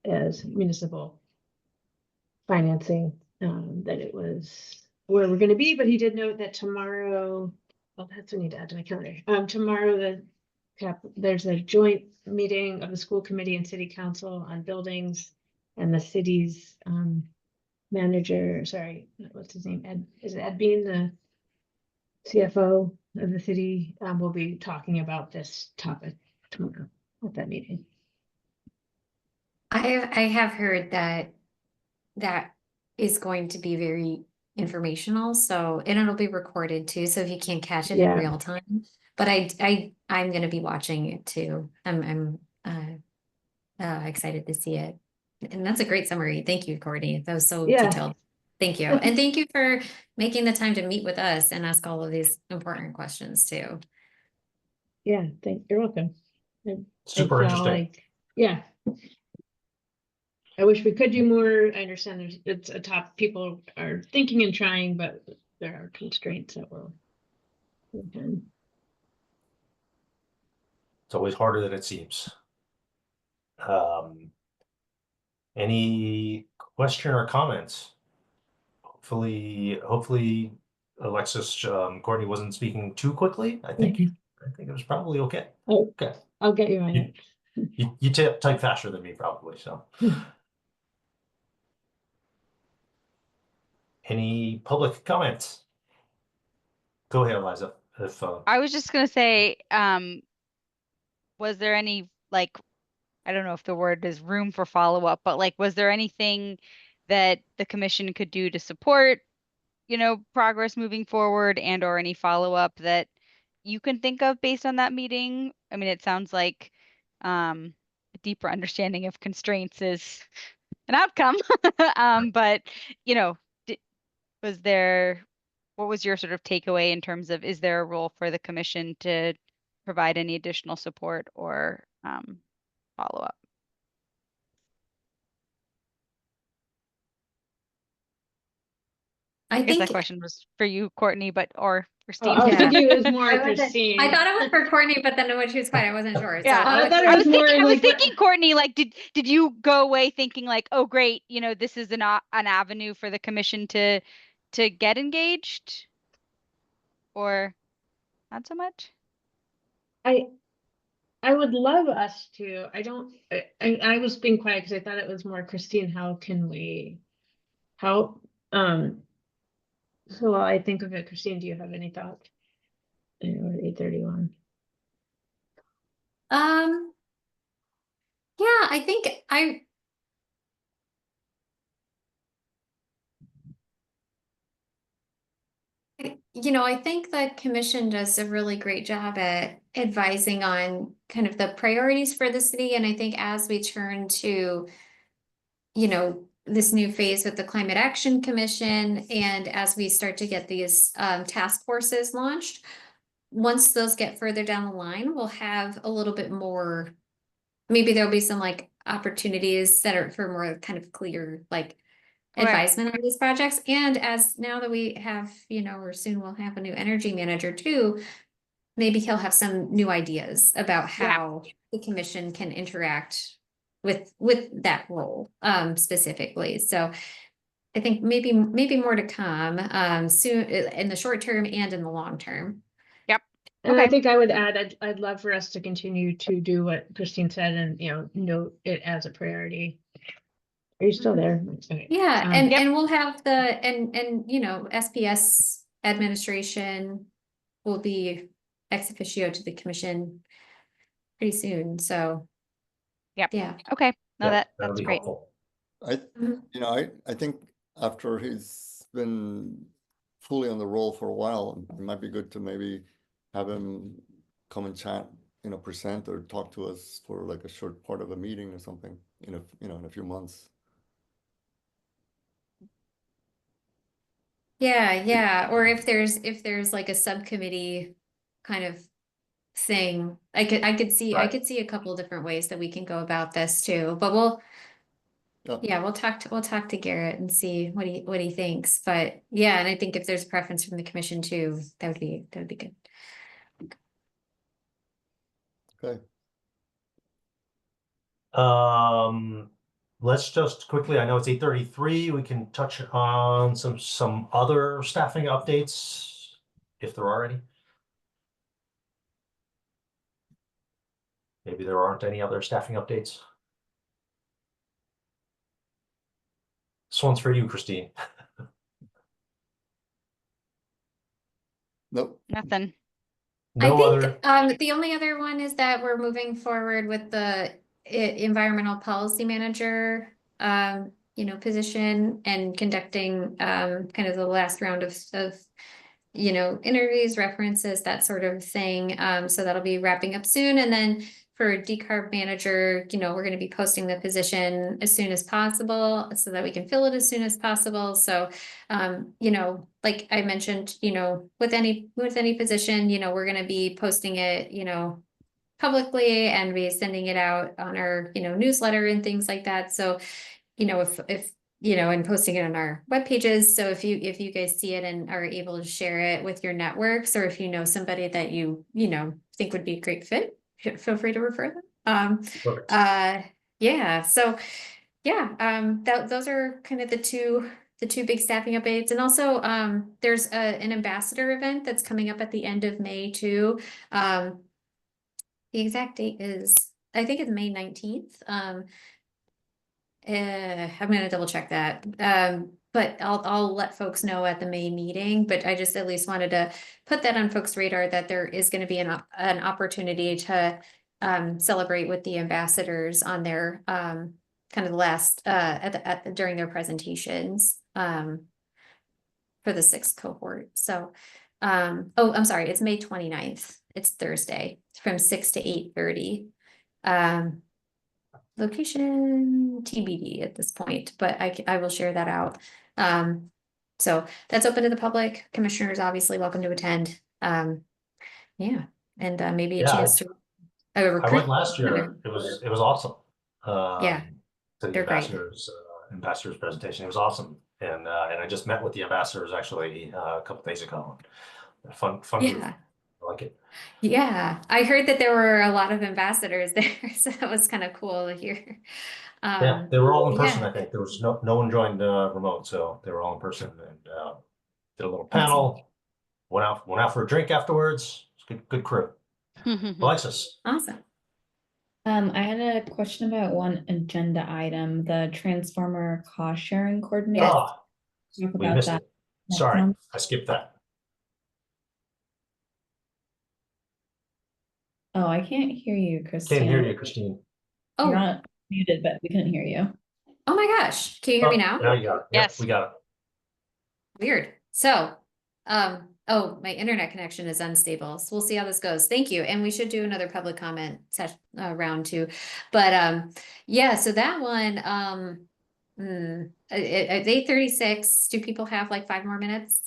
Speaker 7: as municipal financing, that it was where we're going to be, but he did note that tomorrow, well, that's what I need to add to my calendar. Tomorrow, there's a joint meeting of the school committee and city council on buildings, and the city's manager, sorry, what's his name? Is it Ed Bean, the CFO of the city? Will be talking about this topic tomorrow at that meeting.
Speaker 5: I have heard that is going to be very informational, so, and it'll be recorded too, so if you can't catch it in
Speaker 7: Yeah.
Speaker 5: real time. But I'm gonna be watching it too. I'm excited to see it. And that's a great summary. Thank you, Courtney. That was so
Speaker 7: Yeah.
Speaker 5: detailed. Thank you. And thank you for making the time to meet with us and ask all of these important questions too.
Speaker 7: Yeah, you're welcome.
Speaker 1: Super
Speaker 7: feel
Speaker 1: interesting.
Speaker 7: like- Yeah. I wish we could do more. I understand it's a top, people are thinking and trying, but there are constraints that will. Okay.
Speaker 1: It's always harder than it seems. Any question or comments? Hopefully, Alexis, Courtney wasn't speaking too quickly. I think it was probably okay.
Speaker 7: Oh,
Speaker 1: Okay.
Speaker 7: I'll get you on it.
Speaker 1: You type faster than me probably, so. Any public comments? Go ahead, Eliza. If
Speaker 2: I was just gonna say, was there any, like, I don't know if the word is room for follow-up, but like, was there anything that the commission could do to support, progress moving forward, and or any follow-up that you can think of based on that meeting? I mean, it sounds like a deeper understanding of constraints is an outcome. But what was your sort of takeaway in terms of, is there a role for the commission to provide any additional support or follow-up? I guess that question was for you, Courtney, or Christine.
Speaker 7: I was
Speaker 5: Yeah.
Speaker 7: thinking it was more
Speaker 5: I
Speaker 7: Christine.
Speaker 5: thought it was for Courtney, but then when she was quiet, I wasn't sure.
Speaker 2: Yeah,
Speaker 5: So
Speaker 7: I thought it
Speaker 2: I
Speaker 7: was
Speaker 2: was
Speaker 7: more
Speaker 2: thinking,
Speaker 7: like
Speaker 2: Courtney, like, did you go away thinking like, oh, great, this is an avenue for the commission to get engaged, or not so much?
Speaker 7: I would love us to. I was being quiet because I thought it was more Christine. How can we help? So while I think of it, Christine, do you have any thoughts? We're at 8:31.
Speaker 5: Yeah, I think I think the commission does a really great job at advising on kind of the priorities for the city. And I think as we turn to, this new phase with the Climate Action Commission, and as we start to get these task forces launched, once those get further down the line, we'll have a little bit more, maybe there'll be some like opportunities that are for more kind of clear, like
Speaker 2: Okay.
Speaker 5: advisement on these projects. And as now that we have, or soon we'll have a new energy manager too, maybe he'll have some new ideas about how the commission can interact with that role specifically. So I think maybe more to come soon in the short term and in the long term.
Speaker 7: And I
Speaker 2: Okay.
Speaker 7: think I would add, I'd love for us to continue to do what Christine said and, note it as a priority. Are you still there? Okay.
Speaker 5: Yeah,
Speaker 2: Yep.
Speaker 5: and we'll have and SPS administration will be ex officio to the commission pretty soon, so.
Speaker 2: Yep.
Speaker 5: Yeah.
Speaker 2: Okay. No,
Speaker 1: yeah, that'll
Speaker 2: that's
Speaker 1: be
Speaker 2: great.
Speaker 1: helpful.
Speaker 3: I think after he's been fully on the roll for a while, it might be good to maybe have him come and chat, present or talk to us for like a short part of a meeting or something, in a few months.
Speaker 5: Yeah, or if there's like a subcommittee kind of thing, I could see a couple of different ways that we can go about this too, but we'll talk to Garrett and see what he thinks, but yeah, and I think if there's preference from the commission too, that would be good.
Speaker 3: Okay.
Speaker 1: Let's just quickly, I know it's 8:33, we can touch on some other staffing updates, if there are any. Maybe there aren't any other staffing updates. This one's for you, Christine.
Speaker 3: Nope.
Speaker 2: Nothing.
Speaker 1: No other.
Speaker 5: I think the only other one is that we're moving forward with the environmental policy manager position and conducting, kind of the last round of, interviews, references, that sort of thing. So that'll be wrapping up soon. And then for decarb manager, we're going to be posting the position as soon as possible so that we can fill it as soon as possible. So, like I mentioned, with any position, we're going to be posting it, publicly and be sending it out on our, newsletter and things like that. So, if and posting it on our web pages. So if you guys see it and are able to share it with your networks, or if you know somebody that you think would be a great fit, feel free to refer them.
Speaker 1: Perfect.
Speaker 5: Yeah. So yeah, those are kind of the two big staffing updates. And also, there's an ambassador event that's coming up at the end of May too. The exact date is, I think it's May 19th. I'm gonna double check that. But I'll let folks know at the May meeting, but I just at least wanted to put that on folks' radar that there is gonna be an opportunity to celebrate with the ambassadors on their kind of the last during their presentations for the 6th cohort. So oh, I'm sorry, it's May 29th. It's Thursday from 6 to 8:30. Location TBD at this point, but I will share that out. So that's open to the public. Commissioners obviously welcome to attend. Yeah, and maybe a
Speaker 1: Yeah,
Speaker 5: chance to
Speaker 1: I
Speaker 5: recruit.
Speaker 1: went last year. It was awesome.
Speaker 5: Yeah,
Speaker 1: To the
Speaker 5: they're great.
Speaker 1: ambassadors presentation. It was awesome. And I just met with the ambassadors actually a couple days ago. Fun group.
Speaker 5: Yeah.
Speaker 1: I like it.
Speaker 5: Yeah, I heard that there were a lot of ambassadors there, so that was kind of cool to hear.
Speaker 1: Yeah, they were all in person.
Speaker 5: yeah.
Speaker 1: I think there was no one joined remote, so they were all in person and did a little panel. Went out for a drink afterwards. It's good crew. Alexis.
Speaker 5: Awesome.
Speaker 4: I had a question about one agenda item, the transformer cost sharing coordinator.
Speaker 1: Oh,
Speaker 4: Talk
Speaker 1: we
Speaker 4: about
Speaker 1: missed
Speaker 4: that
Speaker 1: it.
Speaker 4: next
Speaker 1: Sorry,
Speaker 4: month.
Speaker 1: I skipped that.
Speaker 4: Oh, I can't hear you, Christine.
Speaker 1: Can't hear you, Christine.
Speaker 5: Oh,
Speaker 4: You're not muted, but we couldn't hear you.
Speaker 5: oh my gosh, can you hear me now?
Speaker 1: Now you got it. Yep,
Speaker 2: Yes.
Speaker 1: we got it.
Speaker 5: Weird. So, oh, my internet connection is unstable. So we'll see how this goes. Thank you. And we should do another public comment session round too. But yeah, so that one, at 8:36, do people have like 5 more minutes?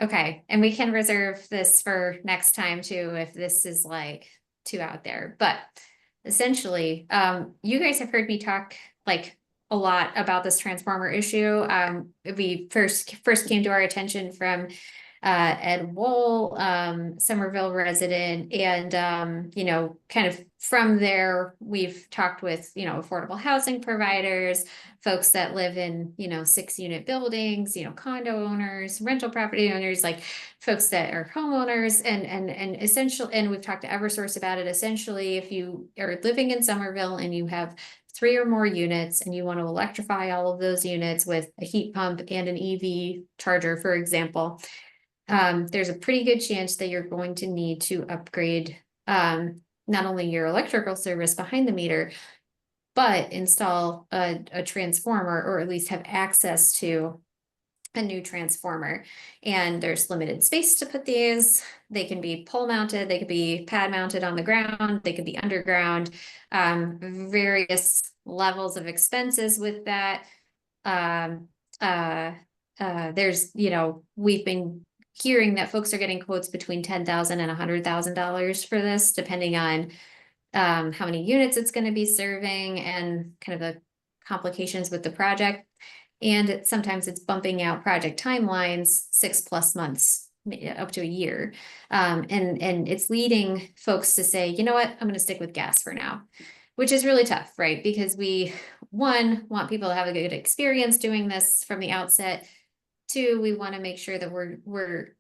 Speaker 5: Okay, and we can reserve this for next time too, if this is like too out there. But essentially, you guys have heard me talk like a lot about this transformer issue. We first came to our attention from Ed Wool, Somerville resident, and kind of from there, we've talked with affordable housing providers, folks that live in 6-unit buildings, condo owners, rental property owners, like folks that are homeowners, and essentially, and we've talked to Eversource about it. Essentially, if you are living in Somerville and you have 3 or more units and you want to electrify all of those units with a heat pump and an EV charger, for example, there's a pretty good chance that you're going to need to upgrade not only your electrical service behind the meter, but install a transformer, or at least have access to a new transformer. And there's limited space to put these. They can be pole mounted, they could be pad mounted on the ground, they could be underground, various levels of expenses with that. There's, we've been hearing that folks are getting quotes between $10,000 and $100,000 for this, depending on how many units it's going to be serving and kind of the complications with the project. And sometimes it's bumping out project timelines 6+ months, up to a year. And it's leading folks to say, you know what, I'm going to stick with gas for now, which is really tough, right? Because we, 1, want people to have a good experience doing this from the outset. 2, we want to make sure that we're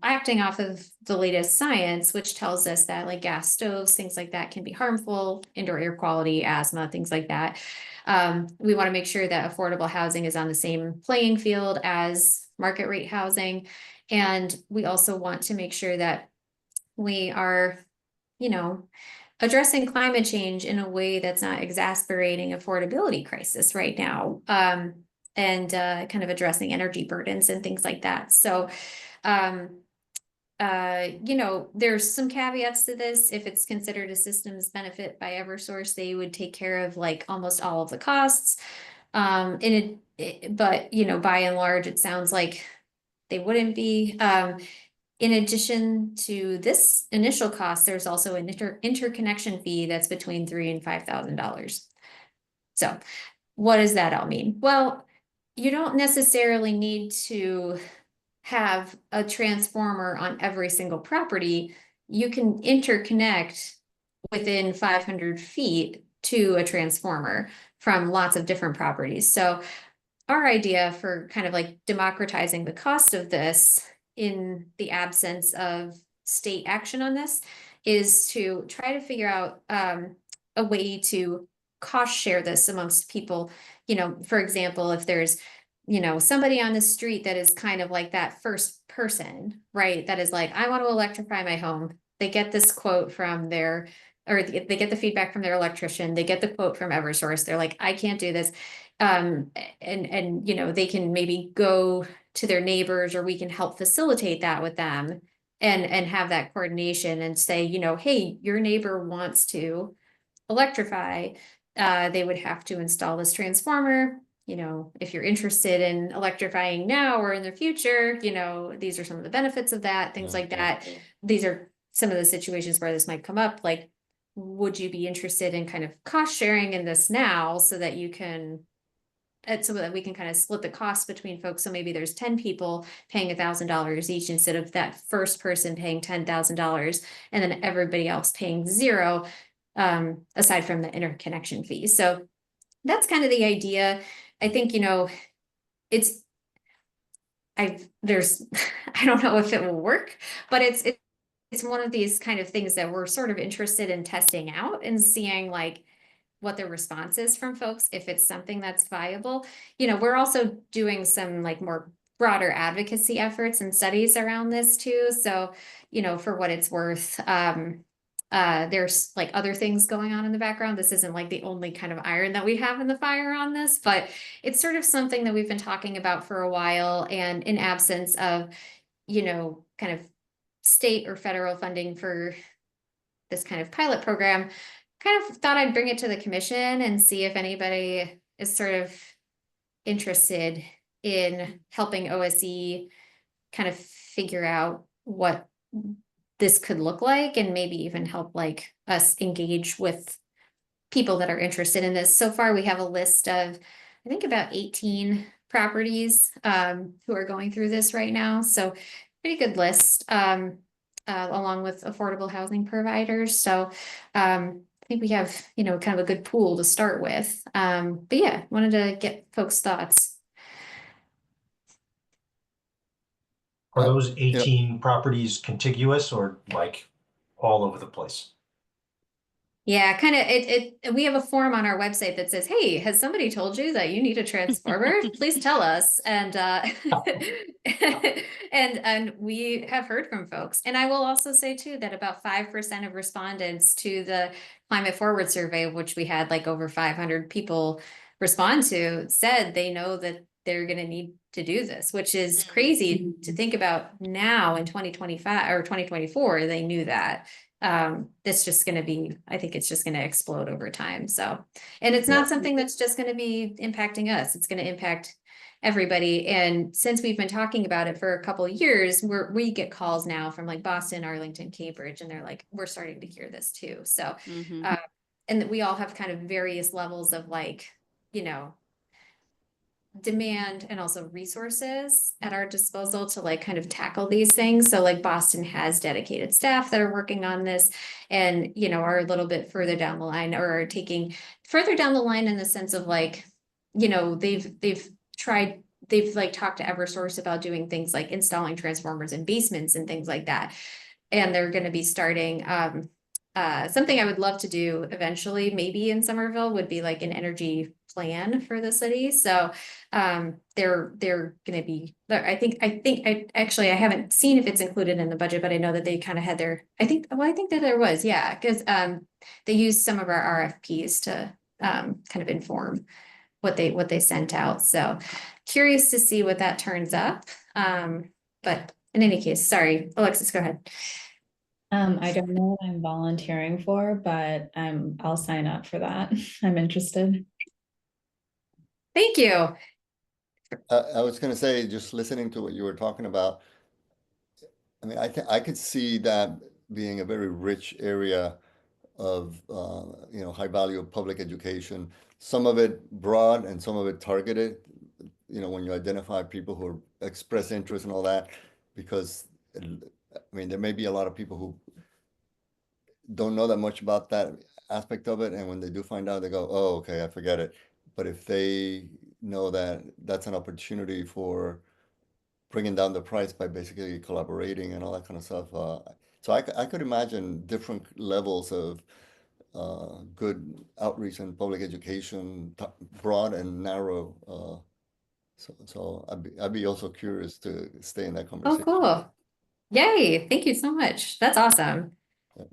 Speaker 5: acting off of the latest science, which tells us that like gas stoves, things like that can be harmful, indoor air quality, asthma, things like that. We want to make sure that affordable housing is on the same playing field as market rate housing. And we also want to make sure that we are, addressing climate change in a way that's not exasperating affordability crisis right now. And kind of addressing energy burdens and things like that. So, you know, there's some caveats to this. If it's considered a systems benefit by Eversource, they would take care of like almost all of the costs. But you know, by and large, it sounds like they wouldn't be. In addition to this initial cost, there's also an interconnection fee that's between $3,000 and $5,000. So what does that all mean? Well, you don't necessarily need to have a transformer on every single property. You can interconnect within 500 feet to a transformer from lots of different properties. So our idea for kind of like democratizing the cost of this in the absence of state action on this is to try to figure out a way to cost share this amongst people. You know, for example, if there's, you know, somebody on the street that is kind of like that first person, right? That is like, I want to electrify my home. They get this quote from their, or they get the feedback from their electrician. They get the quote from Eversource. They're like, I can't do this. And you know, they can maybe go to their neighbors, or we can help facilitate that with them and have that coordination and say, you know, hey, your neighbor wants to electrify. They would have to install this transformer. You know, if you're interested in electrifying now or in the future, you know, these are some of the benefits of that, things like that. These are some of the situations where this might come up. Like, would you be interested in kind of cost sharing in this now so that you can, so that we can kind of split the cost between folks? So maybe there's 10 people paying $1,000 each instead of that first person paying $10,000 and then everybody else paying zero, aside from the interconnection fee. So that's kind of the idea. I think, you know, I don't know if it will work, but it's one of these kind of things that we're sort of interested in testing out and seeing like what the response is from folks, if it's something that's viable. You know, we're also doing some like more broader advocacy efforts and studies around this too. So, you know, for what it's worth, there's like other things going on in the background. This isn't like the only kind of iron that we have in the fire on this, but it's sort of something that we've been talking about for a while. And in absence of, you know, kind of state or federal funding for this kind of pilot program, kind of thought I'd bring it to the commission and see if anybody is sort of interested in helping OSE kind of figure out what this could look like, and maybe even help like us engage with people that are interested in this. So far, we have a list of, I think, about 18 properties who are going through this right now. So pretty good list, along with affordable housing providers. So I think we have, you know, kind of a good pool to start with. But yeah, wanted to get folks' thoughts.
Speaker 1: Are those 18 properties contiguous or like all over the place?
Speaker 5: Yeah, kind of we have a form on our website that says, hey, has somebody told you that you need a transformer? Please tell us. And and we have heard from folks. And I will also say too that about 5% of respondents to the Climate Forward survey, which we had like over 500 people respond to, said they know that they're going to need to do this, which is crazy to think about now in 2025 or 2024. They knew that. It's just going to be, I think it's just going to explode over time. So, and it's not something that's just going to be impacting us. It's going to impact everybody. And since we've been talking about it for a couple of years, we get calls now from like Boston, Arlington, Cambridge, and they're like, we're starting to hear this too. So, and we all have kind of various levels of like, you know, demand and also resources at our disposal to like kind of tackle these things. So like Boston has dedicated staff that are working on this and, you know, are a little bit further down the line, or are taking further down the line in the sense of like, you know, they've like talked to Eversource about doing things like installing transformers in basements and things like that. And they're going to be starting
Speaker 8: something I would love to do eventually, maybe in Somerville, would be like an energy plan for the city. So they're gonna be, I think I haven't seen if it's included in the budget, but I know that they kind of had their, I think that there was, yeah, because they used some of our RFPs to kind of inform what they sent out. So curious to see what that turns up. But in any case, sorry, Alexis, go ahead.
Speaker 4: I don't know what I'm volunteering for, but I'll sign up for that. I'm interested.
Speaker 8: Thank you.
Speaker 3: I was gonna say, just listening to what you were talking about, I mean, I could see that being a very rich area of, you know, high value of public education. Some of it broad and some of it targeted, you know, when you identify people who express interest and all that, because, I mean, there may be a lot of people who don't know that much about that aspect of it, and when they do find out, they go, oh, okay, I forget it. But if they know that that's an opportunity for bringing down the price by basically collaborating and all that kind of stuff, so I could imagine different levels of good outreach and public education, broad and narrow. So I'd be also curious to stay in that
Speaker 8: Oh,
Speaker 3: conversation.
Speaker 8: cool. Yay. Thank you so much. That's awesome.
Speaker 3: Yeah.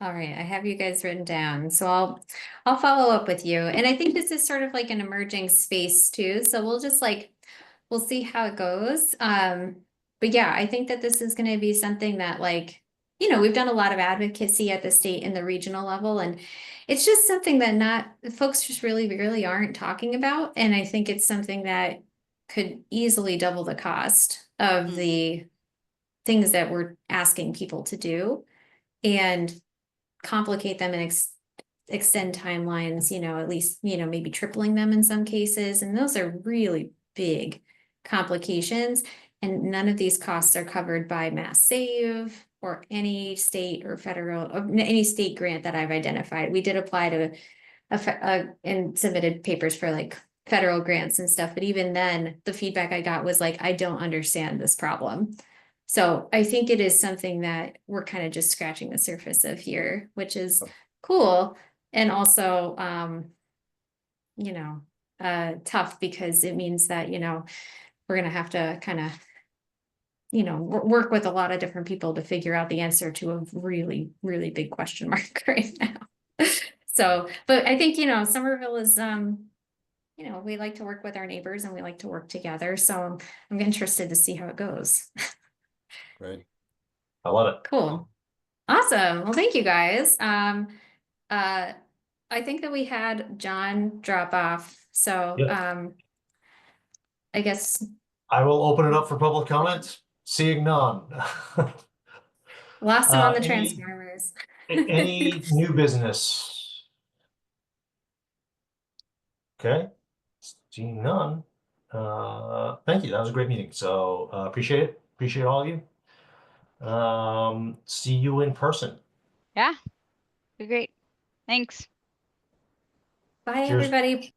Speaker 8: All right, I have you guys written down, so I'll follow up with you. And I think this is sort of like an emerging space too. So we'll just we'll see how it goes. But yeah, I think that this is going to be something that, like, you know, we've done a lot of advocacy at the state and the regional level, and it's just something that folks just really aren't talking about. And I think it's something that could easily double the cost of the things that we're asking people to do, and complicate them and extend timelines, you know, at least, you know, maybe tripling them in some cases. And those are really big complications. And none of these costs are covered by Mass Save or any state or federal, or any state grant that I've identified. We did apply to and submitted papers for like federal grants and stuff. But even then, the feedback I got was like, I don't understand this problem. So I think it is something that we're kind of just scratching the surface of here, which is cool. And also, you know, tough, because it means that, you know, we're going to have to kind of, you know, work with a lot of different people to figure out the answer to a really big question mark right now. So, but I think, you know, Somerville is, you know, we like to work with our neighbors and we like to work together. So I'm interested to see how it goes.
Speaker 3: Right.
Speaker 1: I love it.
Speaker 8: Cool. Awesome. Well, thank you guys. I think that we had John drop off. So,
Speaker 1: Yep.
Speaker 8: I guess
Speaker 1: I will open it up for public comment. Seeing none.
Speaker 8: lost him on the
Speaker 1: Any-
Speaker 8: Transformers.
Speaker 1: Any new business? Okay, seeing none. Thank you. That was a great meeting. So appreciate it. Appreciate all of you. See you in person.
Speaker 2: Yeah, great. Thanks.
Speaker 8: Bye,
Speaker 1: Cheers.
Speaker 8: everybody.